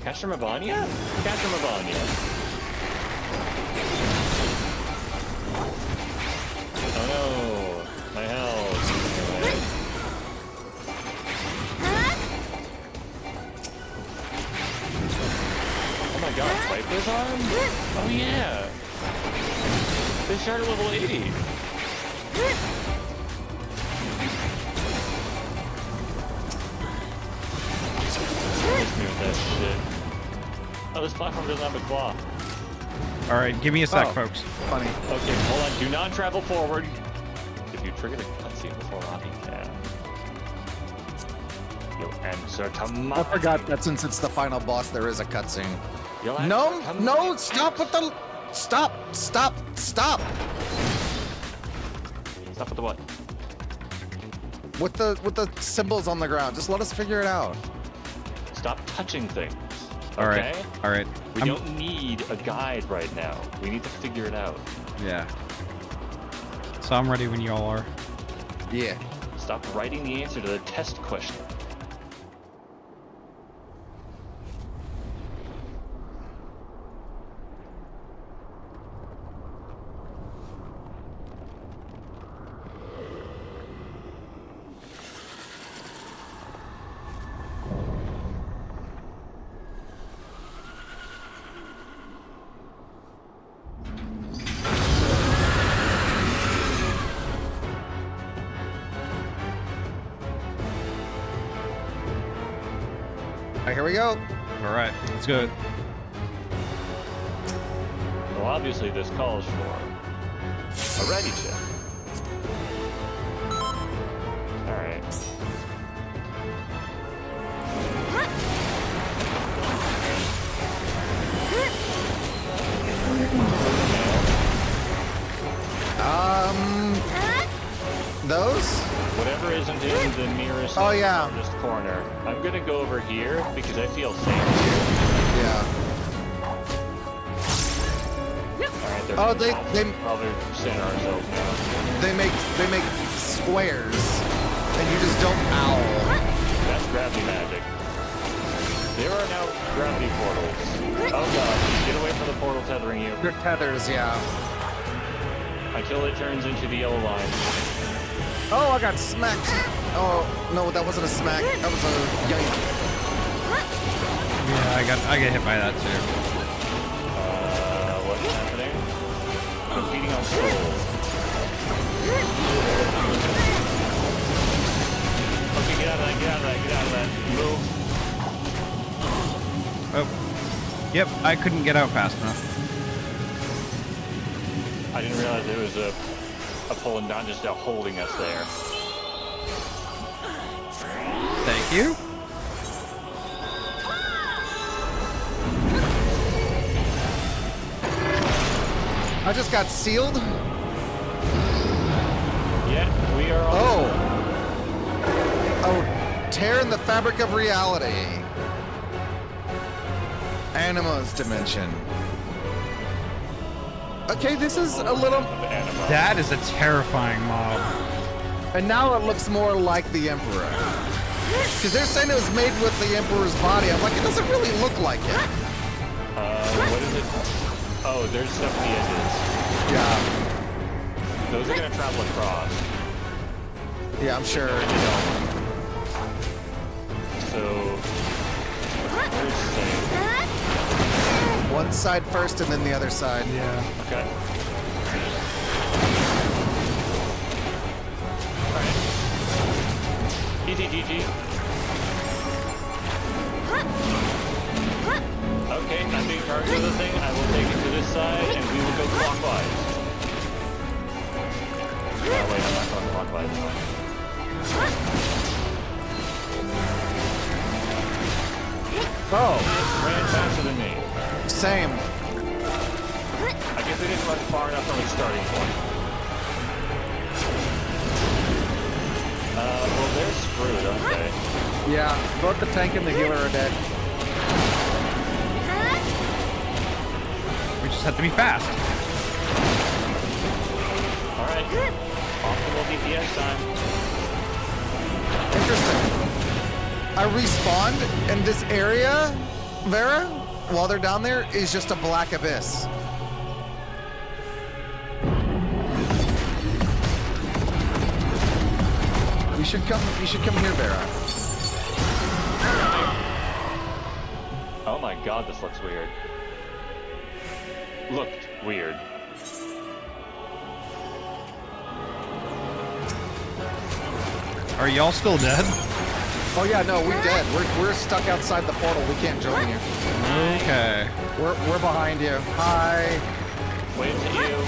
Castramavania? Castramavania. Oh no, my health. Anyway. Oh my god, Viper's arm? Oh yeah. They start at level 80. Hits me with that shit. Oh, this platform doesn't have a claw. All right, give me a sec, folks. Funny. Okay, hold on. Do not travel forward. If you trigger the cutscene before Ahty can, you'll answer to my... I forgot that since it's the final boss, there is a cutscene. No, no, stop with the... Stop. Stop with the what? With the symbols on the ground. Just let us figure it out. Stop touching things. All right. Okay? All right. We don't need a guide right now. We need to figure it out. Yeah. So I'm ready when you all are. Yeah. Stop writing the answer to the test question. All right, here we go. All right, let's go. Well, obviously this calls for a ready check. Alright. Those? Whatever isn't in the nearest farthest corner. I'm gonna go over here because I feel safe here. Yeah. Alright, Oh, they probably center ourselves now. They make squares, and you just don't owl. That's gravity magic. There are now gravity portals. Oh god, get away from the portal tethering you. They're tethers, yeah. Until it turns into the yellow line. Oh, I got smacked. Oh, no, that wasn't a smack. That was a yank. Yeah, I get hit by that too. What's happening? I'm feeding on souls. Okay, get out of that, get out of that, get out of that. Move. Oh. Yep, I couldn't get out fast enough. I didn't realize there was a pull and not just holding us there. Thank you. I just got sealed. Yeah, we are on. Oh, tear in the fabric of reality. Anima's dimension. Okay, this is a little... That is a terrifying mob. And now it looks more like the Emperor. Because they're saying it was made with the Emperor's body. I'm like, it doesn't really look like it. What is it? Oh, there's stuff at the edges. Yeah. Those are gonna travel across. Yeah, I'm sure. So... where's the... One side first and then the other side. Yeah. Okay. Alright. Easy GG. Oh wait, I'm not going clockwise. Oh! Ran faster than me. Same. I guess they didn't run far enough from its starting point. Well, they're screwed, aren't they? Yeah, both the tank and the healer are dead. We just have to be fast. Alright. Optimal DPS time. Interesting. I respawned, and this area, Vera, while they're down there, is just a black abyss. You should come here, Vera. Oh my god, this looks weird. Looked weird. Are y'all still dead? Oh yeah, no, we're dead. We're stuck outside the portal. We can't join you. Okay. We're behind you. Hi. Wave to you.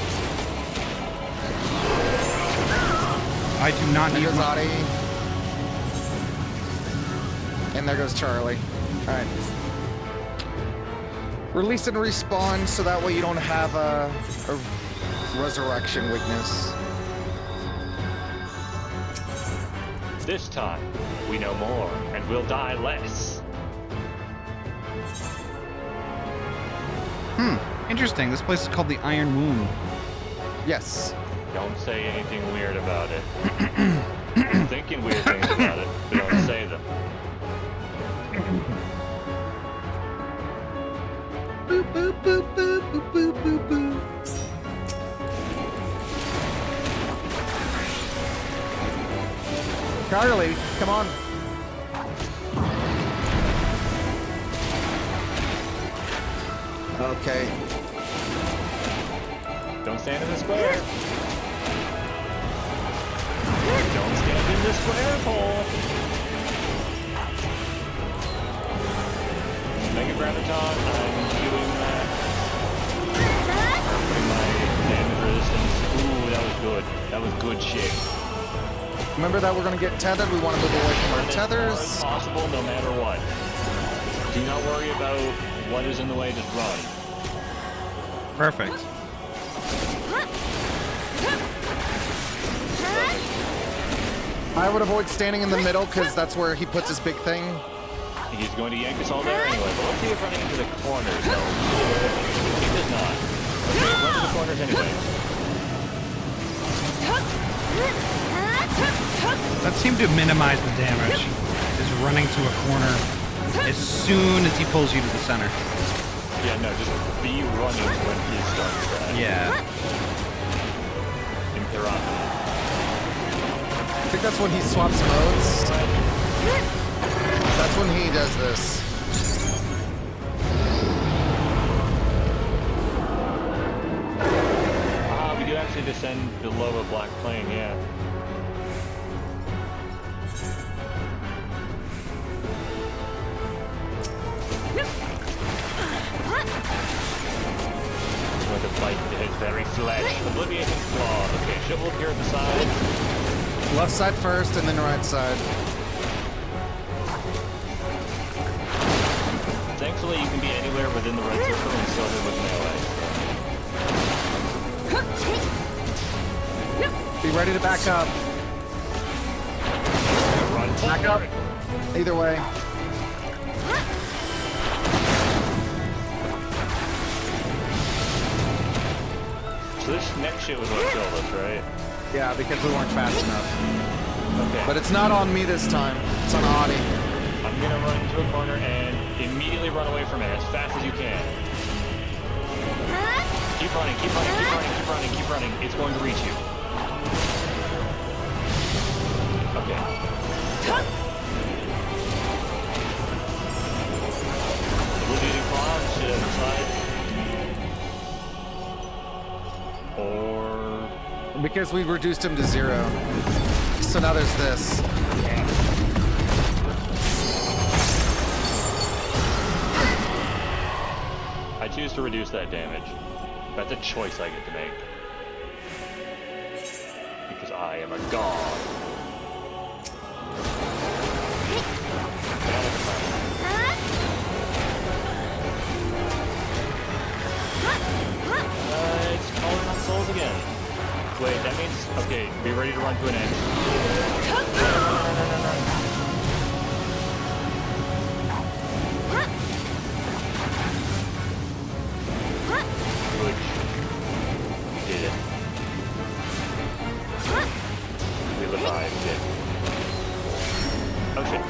I do not need There goes my... Ahty. And there goes Charlie. Alright. Release and respawn so that way you don't have a resurrection weakness. This time, we know more, and we'll die less. Interesting. This place is called the Iron Womb. Yes. Don't say anything weird about it. I'm thinking weird things about it, but don't say them. Boop, boop, boop, boop, boop, boop, boop, boop. Charlie, come on. Okay. Don't stand in the square. Don't stand in the square hole. Mega Graviton, I'm doing that. Putting my damage resistance. Ooh, that was good. That was good shit. Remember that we're gonna get tethered. We want to move away from our Run tethers. as far as possible, no matter what. Do not worry about what is in the way. Just run. Perfect. I would avoid standing in the middle because that's where he puts his big thing. He's going to yank us all there anyway, but let's see if running into the corners helps. He does not. Okay, run to the corners anyway. That seemed to minimize the damage. Is running to a corner as soon as he pulls you to the center. Yeah, no, just be running when he starts that. Yeah. Imperator. I think that's when he swaps modes. That's when he does this. Ah, we do actually descend below a black plane, yeah. With a bite to his very flesh. Obliviating Claw. Okay, shit will appear at the side. Left side first and then right side. Thankfully, you can be anywhere within the red circle and still hit with melee. Be ready to back up. Run Back up. Either way. So this next shit was what killed us, right? Yeah, because we weren't fast enough. Okay. But it's not on me this time. It's on Ahty. I'm gonna run into a corner and immediately run away from it as fast as you can. Keep running, keep running, keep running, keep running, keep running. It's going to reach you. Okay. Obliviating Claw, shit on the side. Or... Because we reduced him to 0. So now there's this. I choose to reduce that damage. That's a choice I get to make. because I am a god. It's calling on souls again. Wait, that means... Okay, be ready to run to an edge. Good. We did it. We revived it. Oh shit.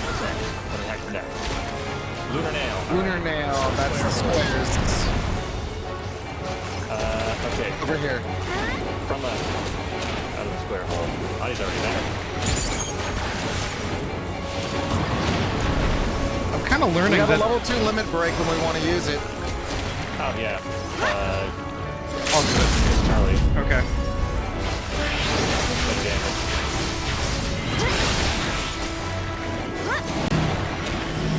What's next? What attack for next? Lunar Nail. Lunar Nail, that's the squares. Okay. Over here. From out of the square hole. Ahty's already there. I'm kind of learning we have that... a level 2 limit break when we want to use it. Oh, yeah. I'll do it. Charlie. Okay. Good damage.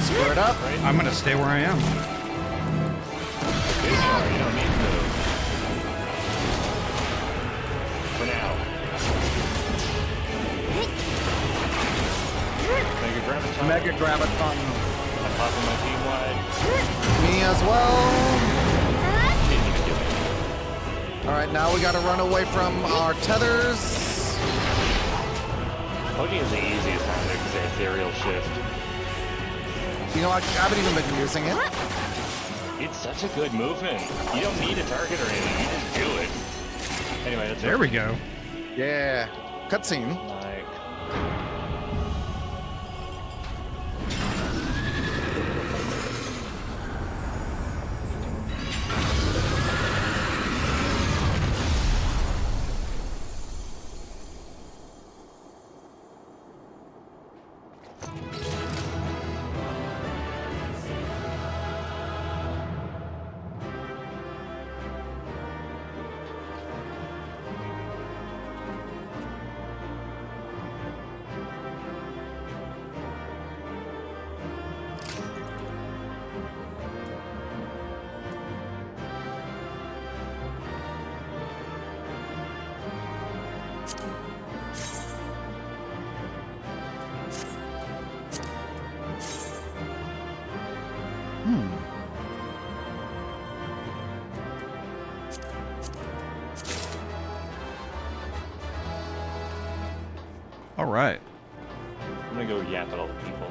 Square it up. Right? I'm going to stay where I am. You don't need to move. For now. Mega Graviton. Mega Graviton. I'm popping my team wide. Me as well. Didn't even do it. Alright, now we gotta run away from our tethers. Poking is the easiest one there because the ethereal shift. You know, I haven't even been using it. It's such a good movement. You don't need a target or anything. You just do it. Anyway, that's it. There we go. Yeah. Cutscene. Like... All right. I'm gonna go yap at all the people.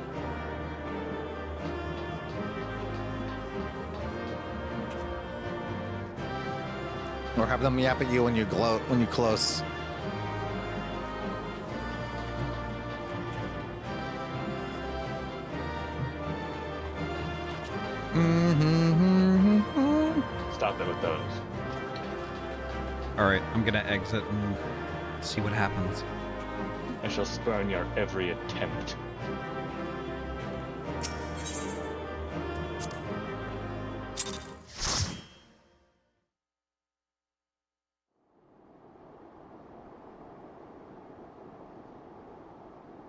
Or have them yap at you when you close. Stop it with those. All right, I'm going to exit and see what happens. I shall spurn your every attempt.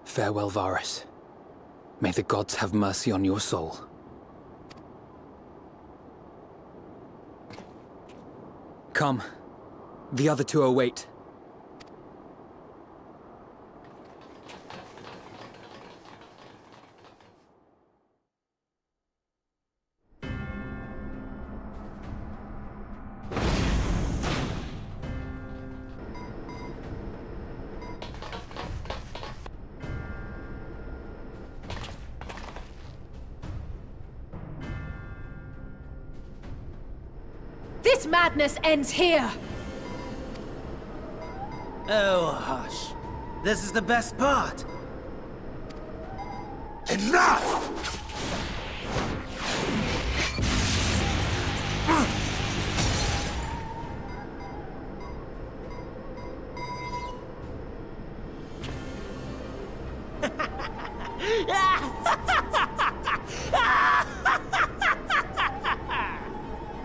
Farewell, Varus. May the gods have mercy on your soul. Come. The other two await. This madness ends here! Oh, hush. This is the best part. Enough!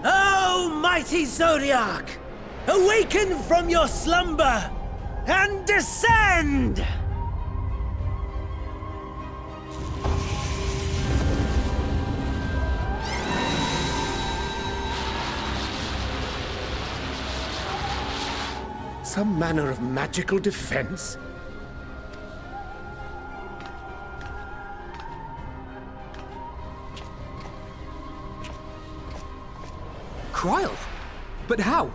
Oh, mighty Zodiac! Awaken from your slumber and descend! Some manner of magical defense? Kryl? But how?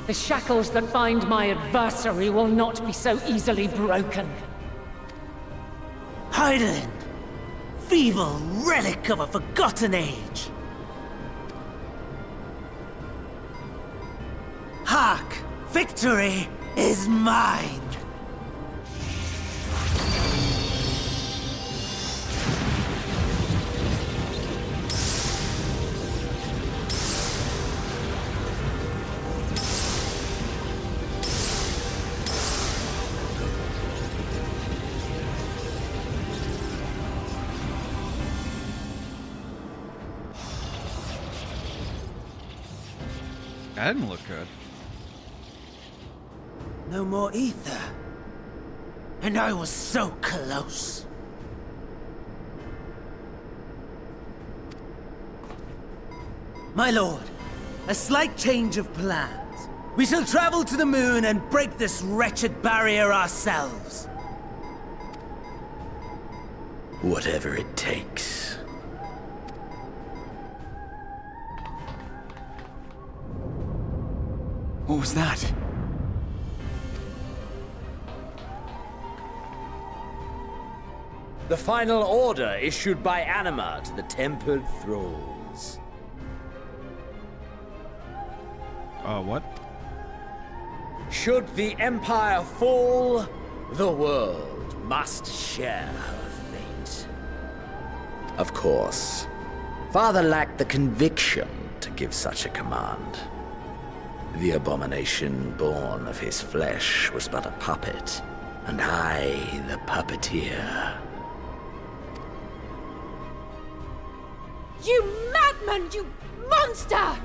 The shackles that bind my adversary will not be so easily broken. Hydaelyn! Feeble relic of a forgotten age! Hark! Victory is mine! That didn't look good. No more ether. And I was so close. My lord, a slight change of plans. We shall travel to the moon and break this wretched barrier ourselves. Whatever it takes. What was that? The final order issued by Anima to the tempered thralls. What? Should the Empire fall, the world must share her fate. Of course. Father lacked the conviction to give such a command. The abomination born of his flesh was but a puppet, and I the puppeteer. You madman! You monster!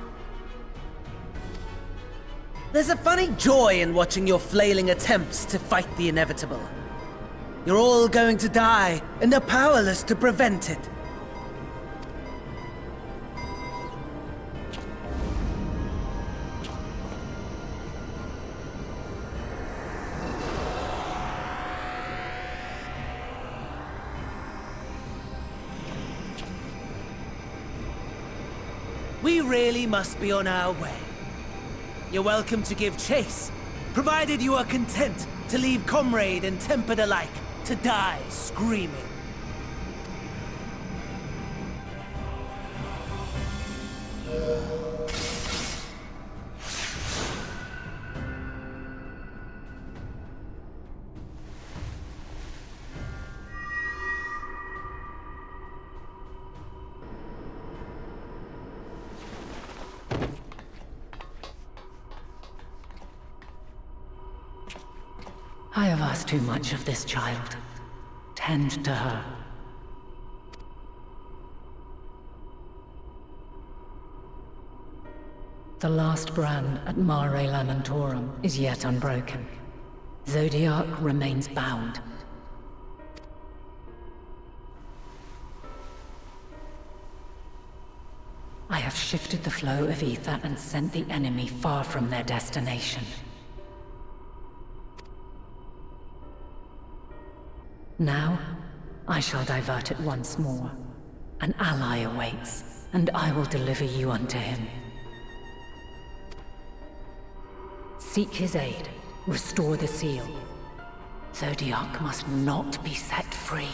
There's a funny joy in watching your flailing attempts to fight the inevitable. You're all going to die, and are powerless to prevent it. We really must be on our way. You're welcome to give chase, provided you are content to leave comrade and tempered alike to die screaming. I have asked too much of this child. Tend to her. The last brand at Mare Lamentorum is yet unbroken. Zodiac remains bound. I have shifted the flow of ether and sent the enemy far from their destination. Now, I shall divert it once more. An ally awaits, and I will deliver you unto him. Seek his aid. Restore the seal. Zodiac must not be set free.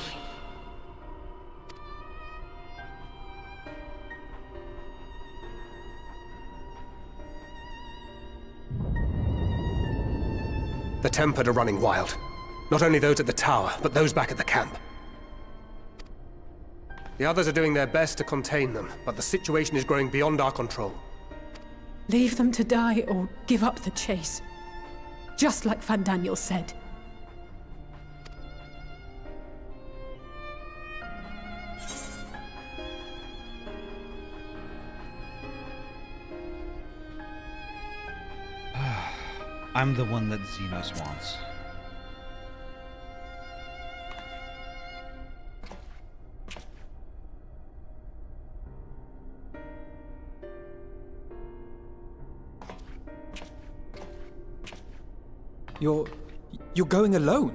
The Tempered are running wild. Not only those at the tower, but those back at the camp. The others are doing their best to contain them, but the situation is growing beyond our control. Leave them to die or give up the chase. Just like Van Daniel said. I'm the one that Xenos wants. You're going alone.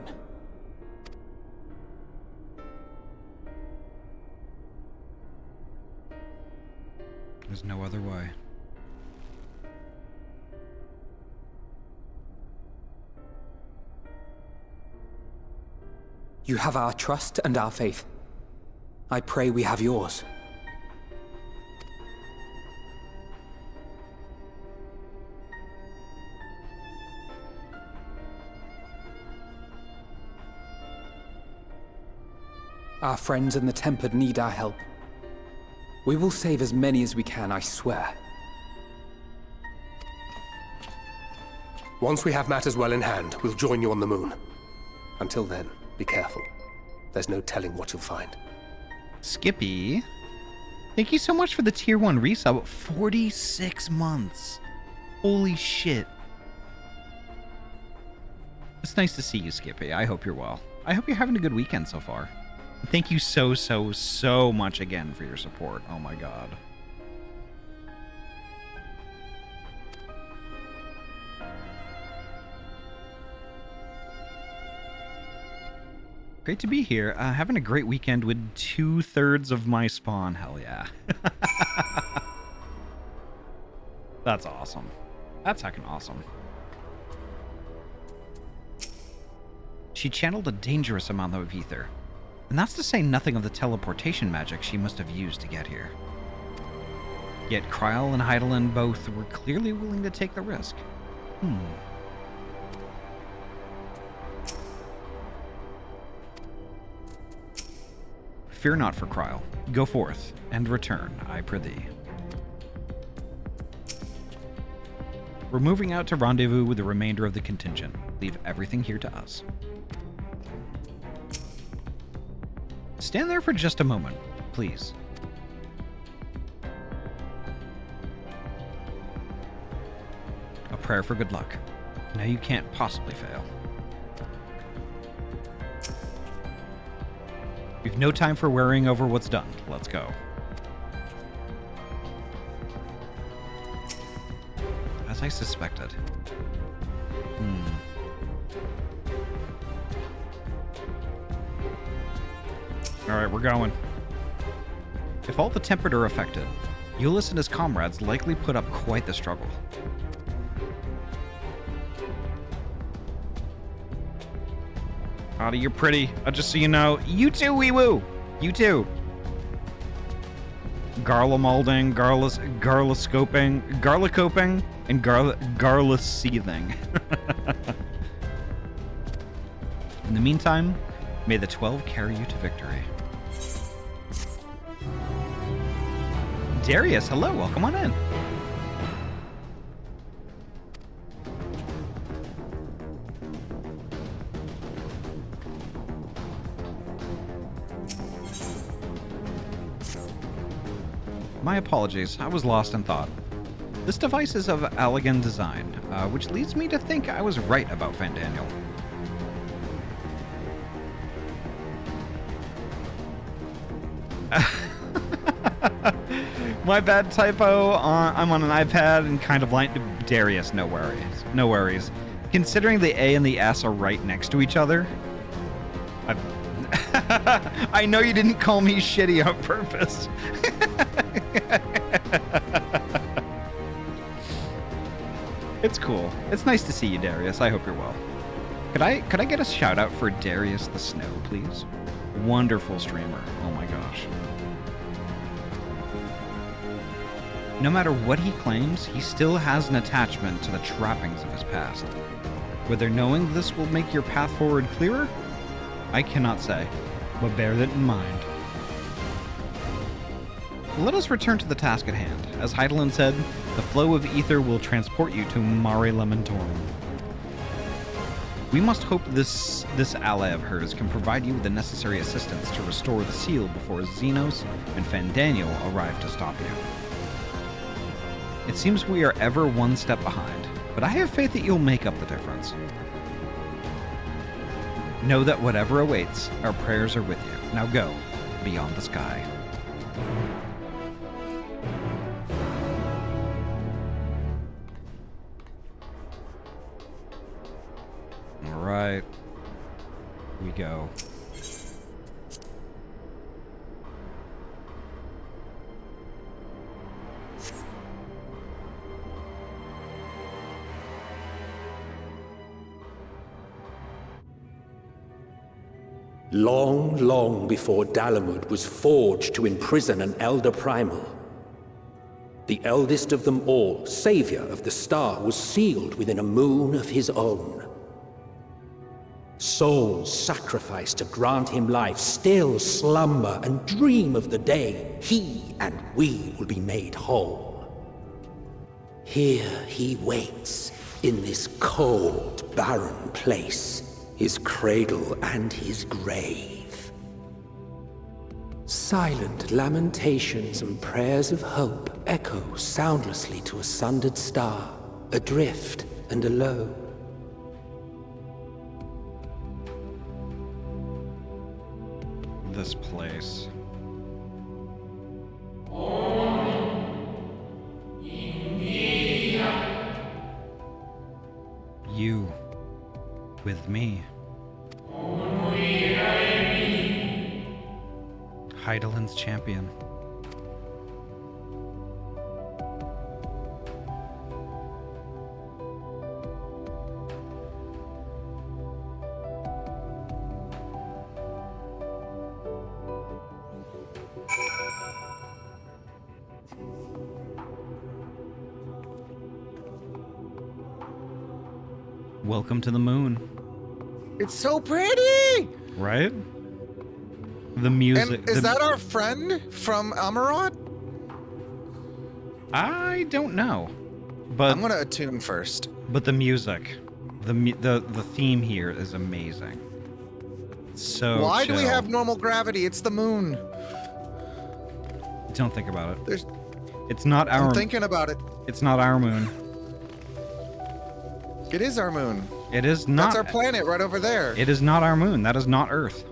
There's no other way. You have our trust and our faith. I pray we have yours. Our friends in the Tempered need our help. We will save as many as we can, I swear. Once we have matters well in hand, we'll join you on the moon. Until then, be careful. There's no telling what you'll find. Skippy, thank you so much for the tier 1 resub. 46 months. Holy shit. It's nice to see you, Skippy. I hope you're well. I hope you're having a good weekend so far. Thank you so much again for your support. Oh my god. Great to be here. Having a great weekend with 2/3 of my spawn. Hell yeah. That's awesome. That's heckin' awesome. She channeled a dangerous amount of ether. And that's to say nothing of the teleportation magic she must have used to get here. Yet Kryl and Hydaelyn both were clearly willing to take the risk. Fear not for Kryl. Go forth, and return, I prithee. We're moving out to rendezvous with the remainder of the contingent. Leave everything here to us. Stand there for just a moment, please. A prayer for good luck. Now you can't possibly fail. We've no time for worrying over what's done. Let's go. As I suspected. Alright, we're going. If all the Tempered are affected, Ulyss and his comrades likely put up quite the struggle. Ahty, you're pretty. Just so you know. You too, wee woo. You too. Garla molding, garlascoping, and garlus seething. In the meantime, may the 12 carry you to victory. Darius, hello, welcome on in. My apologies, I was lost in thought. This device is of elegant design, which leads me to think I was right about Fandaniel. My bad typo. I'm on an iPad and kind of blind. Darius, no worries. No worries. Considering the A and the S are right next to each other, I know you didn't call me shitty on purpose. It's cool. It's nice to see you, Darius. I hope you're well. Could I get a shout out for Darius the Snow, please? Wonderful streamer. Oh my gosh. No matter what he claims, he still has an attachment to the trappings of his past. Whether knowing this will make your path forward clearer, I cannot say, but bear that in mind. Let us return to the task at hand. As Hydaelyn said, the flow of ether will transport you to Mare Lamentorum. We must hope this ally of hers can provide you with the necessary assistance to restore the seal before Xenos and Fandaniel arrive to stop you. It seems we are ever one step behind, but I have faith that you'll make up the difference. Know that whatever awaits, our prayers are with you. Now go, beyond the sky. right. Here we go. Long, long before Dalamud was forged to imprison an Elder Primal, the eldest of them all, savior of the star, was sealed within a moon of his own. Souls sacrificed to grant him life still slumber and dream of the day he and we will be made whole. Here he waits, in this cold, barren place, his cradle and his grave. Silent lamentations and prayers of hope echo soundlessly to a sundered star, adrift and alone. This place. You with me. Heidelin's champion. Welcome to the moon. It's so pretty! Right? The music. And is that our friend from Amarant? I don't know, but I'm gonna attune first. But the music, the theme here is amazing. So why do we chill. have normal gravity? It's the moon. Don't think about it. There's. It's not our. I'm thinking about it. It's not our moon. It is our moon. It is not. That's our planet right over there. It is not our moon. That is not Earth.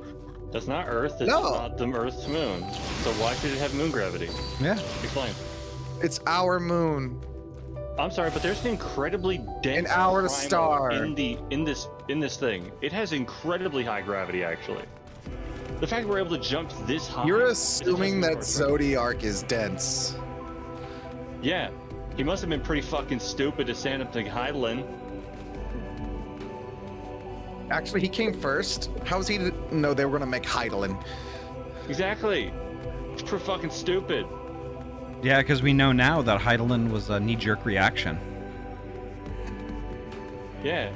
That's not Earth. It's not the Earth's moon. So why should it have moon gravity? Yeah. Explain. It's our moon. I'm sorry, but there's an incredibly dense our primal star in this thing. It has incredibly high gravity, actually. The fact that we're able to jump this high. You're assuming that Zodiac is dense. Yeah, he must have been pretty fucking stupid to stand up to Heidelin. Actually, he came first. How was he to know they were gonna make Heidelin? Exactly. It's pretty fucking stupid. Yeah, because we know now that Heidelin was a knee-jerk reaction. Yeah,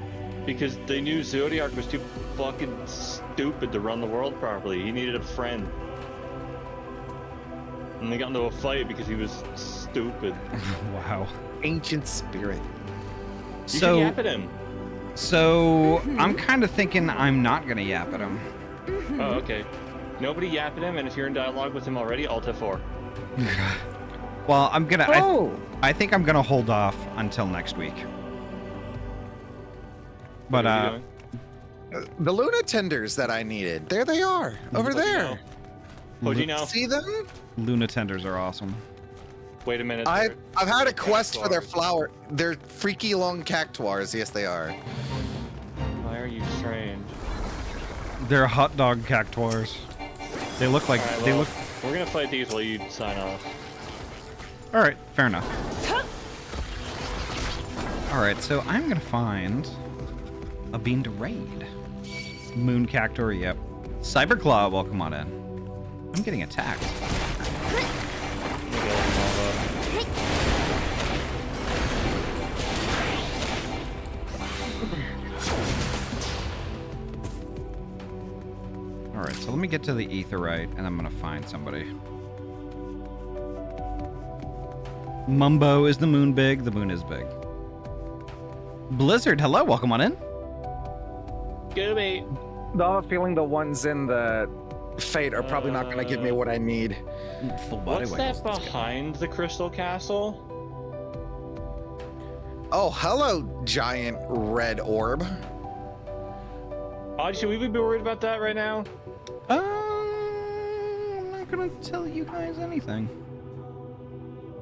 because they knew Zodiac was too fucking stupid to run the world properly. He needed a friend. And they got into a fight because he was stupid. Wow. Ancient spirit. You should yap at him. So I'm kind of thinking I'm not gonna yap at him. Oh, okay. Nobody yap at him, and if you're in dialogue with him already, Alt F4. Well, I'm gonna. I think I'm gonna hold off until next week. But the Luna tenders that I needed. There they are, over there. How'd you know? See them? Luna tenders are awesome. Wait a minute. I've had a quest for their flower. They're freaky long cactuars. Yes, they are. Why are you strange? They're hot dog cactuars. They look like they look. We're gonna fight these while you sign off. All right, fair enough. All right, so I'm gonna find a bean to raid. Moon cactuar, yep. Cyberclaw, welcome on in. I'm getting attacked. All right, so let me get to the aetheryte, and I'm gonna find somebody. Mumbo, is the moon big? The moon is big. Blizzard, hello, welcome on in. Gooby. I have a feeling the ones in the Fate are probably not going to give me what I need. Full body What's that behind the Crystal Castle? Oh, hello, giant red orb. Should we be worried about that right now? I'm not gonna tell you guys anything.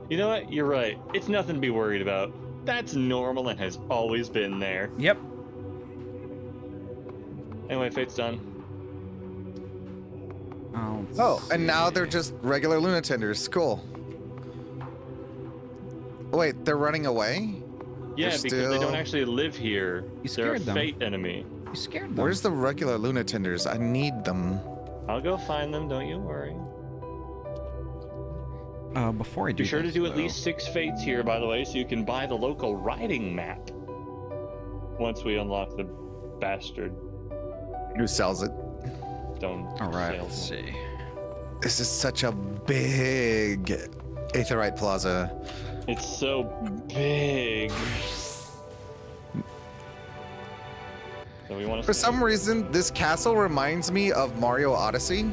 You know what? You're right. It's nothing to be worried about. That's normal and has always been there. Yep. Anyway, Fate's done. Oh, and now they're just regular Lunatenders. Cool. Wait, they're running away? Yeah, They're because they don't still- actually live here. You They're a scared them. Fate enemy. You scared them. Where's the regular Lunatenders? I need them. I'll go find them, don't you worry. Before I do Be sure to this, do at though- least 6 Fates here, by the way, so you can buy the local riding map. Once we unlock the bastard. Who sells it? Stone. All right, salesman. let's see. This is such a big Aetheryte Plaza. It's so big. So we want to. For some reason, this castle reminds me of Mario Odyssey.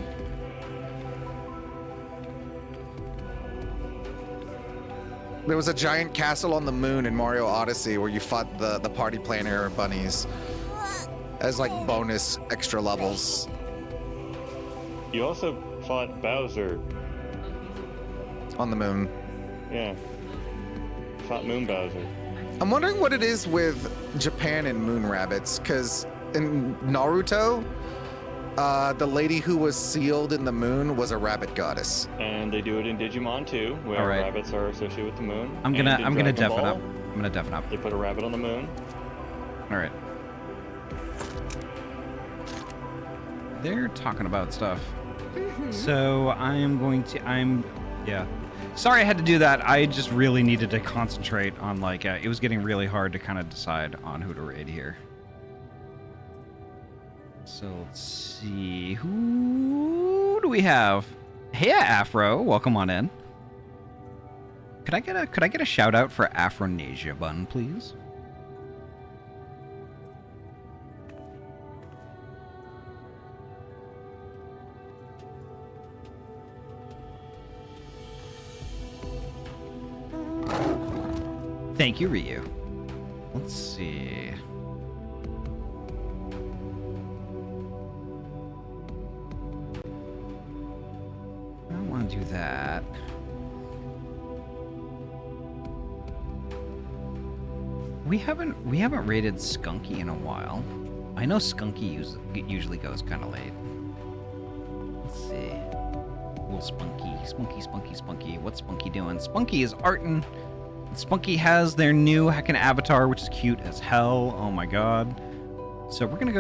There was a giant castle on the moon in Mario Odyssey where you fought the party planner bunnies as like bonus extra levels. You also fought Bowser. On the moon. Yeah. Fought Moon Bowser. I'm wondering what it is with Japan and moon rabbits, because in Naruto, the lady who was sealed in the moon was a rabbit goddess. And they do it in Digimon too, where All right. rabbits are associated with the moon. I'm gonna And in Dragon deafen Ball, up. I'm gonna deafen up. They put a rabbit on the moon. All right. They're talking about stuff. So yeah. Sorry I had to do that. I just really needed to concentrate on it was getting really hard to kind of decide on who to raid here. So let's see, who do we have? Hey Afro, welcome on in. Could I get a shout out for Afronasia Bun, please? Thank you, Ryu. Let's see. I don't want to do that. We haven't raided Skunky in a while. I know Skunky usually goes kind of late. Let's see. Little Spunky. What's Spunky doing? Spunky is artin'. Spunky has their new heckin' avatar, which is cute as hell. Oh my god. So we're gonna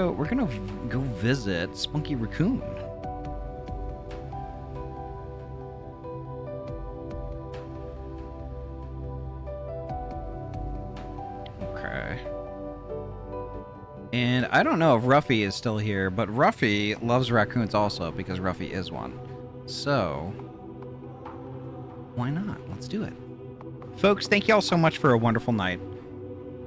go visit Spunky Raccoon. Okay. And I don't know if Ruffy is still here, but Ruffy loves raccoons also because Ruffy is one. So why not? Let's do it. Folks, thank you all so much for a wonderful night.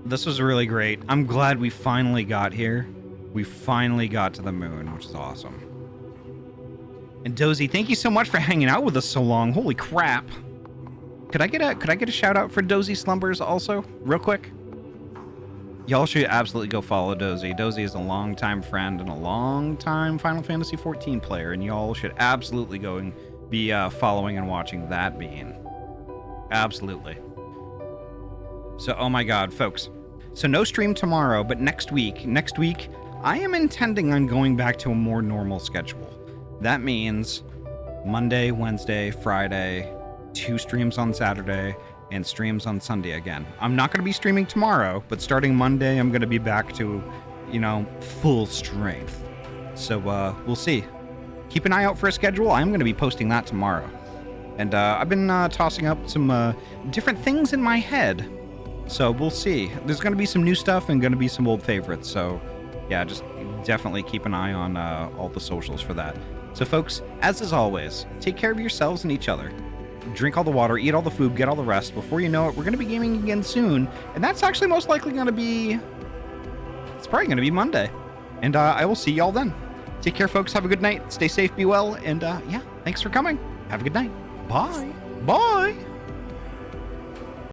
This was really great. I'm glad we finally got here. We finally got to the moon, which is awesome. And Dozy, thank you so much for hanging out with us so long. Holy crap. Could I get a shout out for Dozy Slumbers also, real quick? Y'all should absolutely go follow Dozy. Dozy is a longtime friend and a longtime Final Fantasy XIV player, and y'all should absolutely go and be following and watching that being. Absolutely. So, oh my god, folks. So no stream tomorrow, but next week, I am intending on going back to a more normal schedule. That means Monday, Wednesday, Friday, 2 streams on Saturday, and streams on Sunday again. I'm not going to be streaming tomorrow, but starting Monday, I'm going to be back to, full strength. So, we'll see. Keep an eye out for a schedule. I'm going to be posting that tomorrow. And I've been tossing up some different things in my head. So we'll see. There's going to be some new stuff and going to be some old favorites. So yeah, just definitely keep an eye on all the socials for that. So folks, as is always, take care of yourselves and each other. Drink all the water, eat all the food, get all the rest. Before you know it, we're going to be gaming again soon. And that's actually most likely going to be... It's probably going to be Monday. And I will see y'all then. Take care, folks. Have a good night. Stay safe, be well. And yeah, thanks for coming. Have a good night. Bye. Bye.